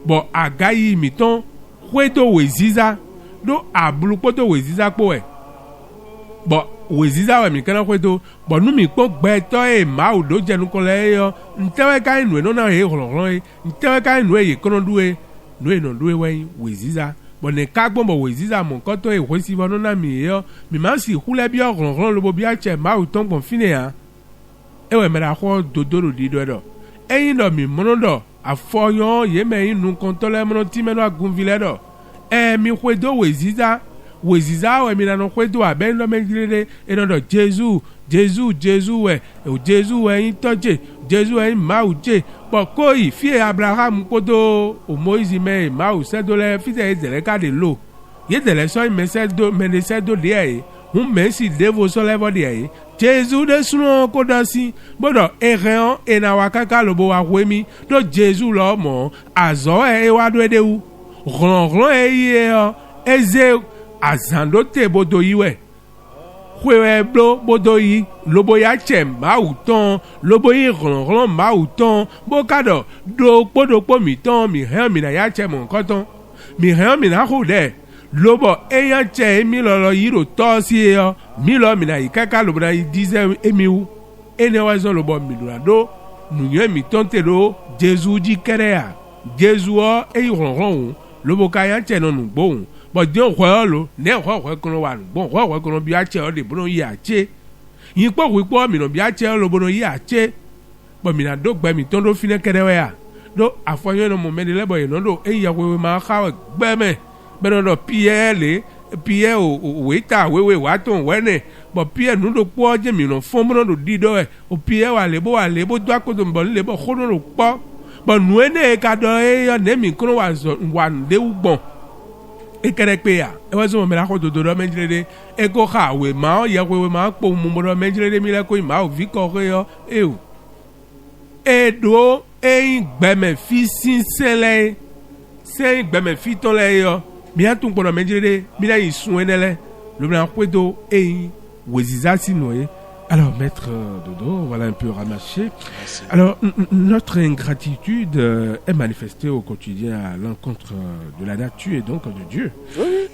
bo agayi mi ton hwedo weziza do abulu poto weziza po e bo weziza we mi kana hwedo bo nu mi po gbeto e ma o do jenu kon le yo ntewe ka inu e no na he ronron e ntewe ka inu e ye kono duwe no e no duwe we weziza bo ne ka gbon bo weziza mon koto e hwesi bo no na mi yo mi ma si hule bi ronron lo bo bi a che ma o ton bon fine ya ewe mera ho dodoro di do eyin do mi mono do afoyon ye me inu kontole mono ti meno agunvile do mi hwedo weziza we mi na no hwedo aben do menjire eno do Jesus we o Jesus we yin toje Jesus we ma uje bo ko ifie Abraham kodo o Moise me ma o sedole fite ezere ka de lo Yedele so menese do de Messi devo solevo de Jésus de suno kodasi bodo ereon enawakaka lobo wa wemi do Jésus lo mo azo e wa do edewu ron e eze azando te bodo yiwe kwewe blo bodo yi lobo ya chem mauton lobo yi ron mauton bokado do podo mi ton mi hen mi na ya chem nkoton mi hen mi na ho de lobo eyan che mi lolo yiro to si e mi lo mi na ikaka lobo na dize emiu ene wazo lobo mi do nunye mi tonte do Jésus di kerea Jésus o e ron lobo ka yan che no nugbo bo de ho lo ne ho kono wa nugbo ho kono bi a che o de bono yi a che yin po wi po mi no bi a che lobo no yi a che bo mi na do gbe mi ton do fine kerewa ya do afoyo no mo me de lebo yin no do e ya we ma ka gbe me beno Pierre o weta wewe waton wene bo Pierre nu do po je mi no fon mo do dido e o Pierre wa lebo do akodo mbo lebo khono ro po bo nu ene ka do e yo ne mi kro wa zo wa de ugbon e kere pe ya e wa zo mo me la ko do menjire e ko kha we ma o ye we ma po mo do menjire mi le ko ma o vi ko re yo e o e do e gbeme fi sinsele se gbeme fi ton le yo mi a tún gbọ́dọ̀ menjire mi la yi sun enele le blanc kwedo e weziza sinoé. Alors maître Dodo, voilà un peu ramassé. Merci. Alors notre ingratitude est manifestée au quotidien à l'encontre de la nature et donc de Dieu. Oui,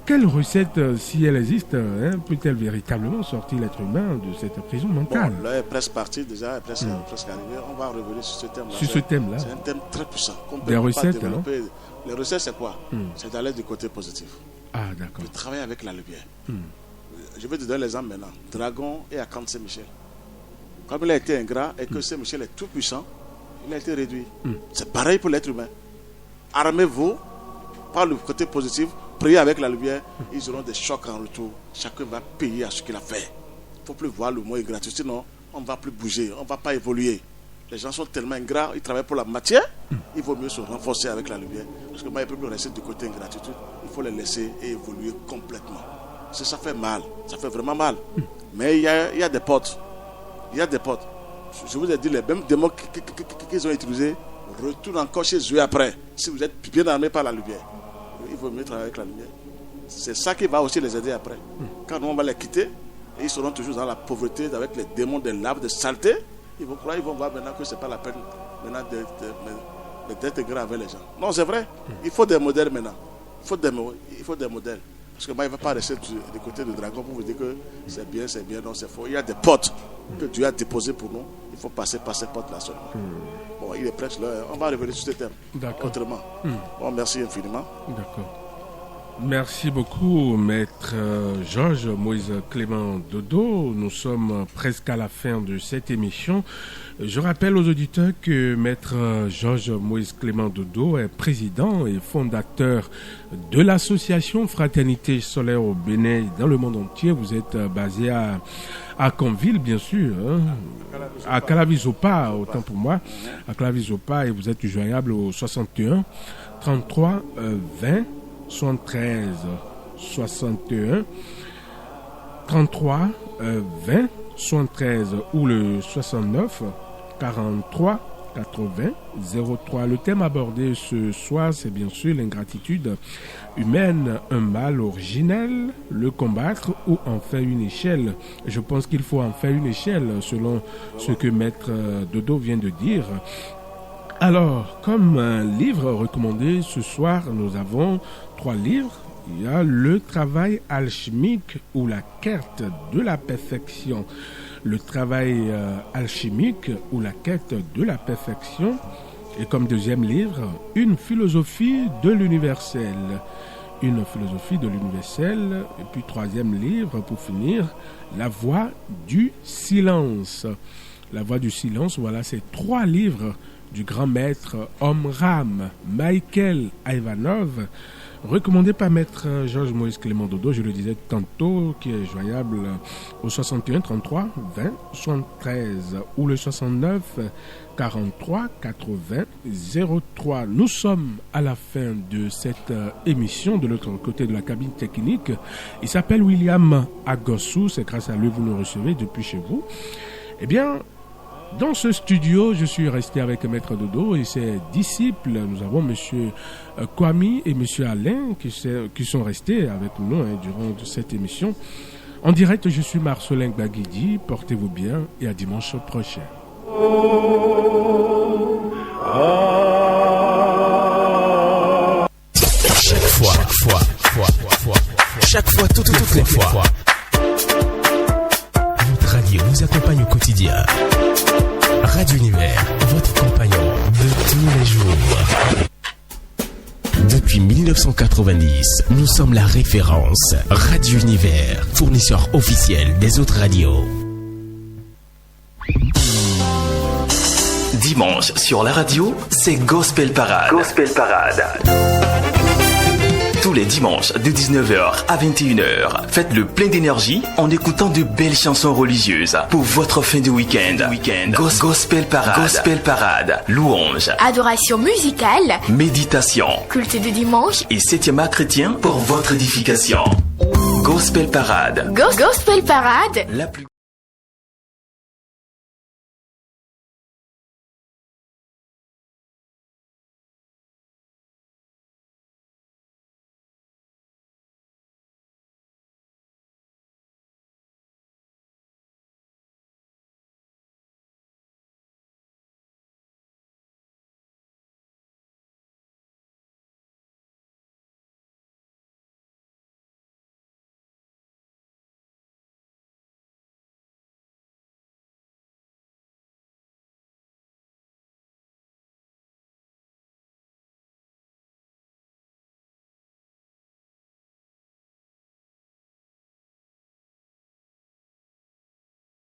quelle recette, si elle existe, peut-elle véritablement sortir l'être humain de cette prison mentale? Bon, là, elle est presque partie déjà, elle est presque arrivée. On va revenir sur ce thème-là. Sur ce thème-là. C'est un thème très puissant. Des recettes, hein? Les recettes, c'est quoi? C'est d'aller du côté positif. Ah, d'accord. De travailler avec la lumière. Je vais te donner l'exemple maintenant. Dragon et Akant Saint-Michel. Comme il a été ingrat et que Saint-Michel est tout puissant, il a été réduit. C'est pareil pour l'être humain. Armez-vous par le côté positif, priez avec la lumière, ils auront des chocs en retour. Chacun va payer à ce qu'il a fait. Il ne faut plus voir le mot ingratitude, sinon on ne va plus bouger, on ne va pas évoluer. Les gens sont tellement ingrats, ils travaillent pour la matière, il vaut mieux se renforcer avec la lumière. Parce que moi, il ne peut plus rester du côté ingratitude, il faut les laisser évoluer complètement. Ça fait mal, ça fait vraiment mal. Mais il y a des potes. Il y a des potes. Je vous ai dit, les mêmes démons qu'ils ont utilisés retournent encore chez eux après. Si vous êtes bien armé par la lumière, il vaut mieux travailler avec la lumière. C'est ça qui va aussi les aider après. Quand on va les quitter, ils seront toujours dans la pauvreté avec les démons de lave, de saleté. Ils vont voir maintenant que ce n'est pas la peine d'être grave avec les gens. Non, c'est vrai. Il faut des modèles maintenant. Il faut des modèles. Parce que moi, il ne va pas rester du côté du dragon pour vous dire que c'est bien, non, c'est faux. Il y a des portes que Dieu a déposées pour nous. Il faut passer par ces portes-là seulement. Bon, il est presque là. On va revenir sur ce thème. D'accord. Autrement. Bon, merci infiniment. D'accord. Merci beaucoup, maître Georges Moïse Clément Dodo. Nous sommes presque à la fin de cette émission. Je rappelle aux auditeurs que maître Georges Moïse Clément Dodo est président et fondateur de l'association Fraternité Solaire au Bénin et dans le monde entier. Vous êtes basé à Conville, bien sûr, hein, à Calavizopa, autant pour moi, à Calavizopa, et vous êtes joignable au 61 33 20 73 61 33 20 73 ou le 69 43 80 03. Le thème abordé ce soir, c'est bien sûr l'ingratitude humaine, un mal originel, le combattre ou en faire une échelle. Je pense qu'il faut en faire une échelle selon ce que maître Dodo vient de dire. Alors, comme livre recommandé ce soir, nous avons 3 livres. Il y a Le travail alchimique ou la quête de la perfection. Le travail alchimique ou la quête de la perfection. Et comme deuxième livre, Une philosophie de l'universel. Une philosophie de l'universel. Et puis troisième livre, pour finir, La voie du silence. La voie du silence, voilà, c'est 3 livres du grand maître Omram Michael Ivanov. recommandé par maître Georges Moïse Clément Dodo, je le disais tantôt, qui est joignable au 61 33 20 73 ou le 69 43 80 03. Nous sommes à la fin de cette émission. De l'autre côté de la cabine technique, il s'appelle William Agossou, c'est grâce à lui que vous nous recevez depuis chez vous. Eh bien, dans ce studio, je suis resté avec Maître Dodo et ses disciples. Nous avons Monsieur Kwame et Monsieur Alain qui sont restés avec nous durant cette émission. En direct, je suis Marcelin Baguidi. Portez-vous bien et à dimanche prochain. Chaque fois, toutes les fois. Notre radio nous accompagne au quotidien. Radio Univers, votre compagnon de tous les jours. Depuis 1990, nous sommes la référence. Radio Univers, fournisseur officiel des autres radios. Dimanche sur la radio, c'est Gospel Parade. Gospel Parade. Tous les dimanches de 19h à 21h, faites le plein d'énergie en écoutant de belles chansons religieuses pour votre fin de week-end. Gospel Parade. Gospel Parade. Louange. Adoration musicale. Méditation. Culte de dimanche. Et 7e art chrétien pour votre édification. Gospel Parade. Gospel Parade. La plus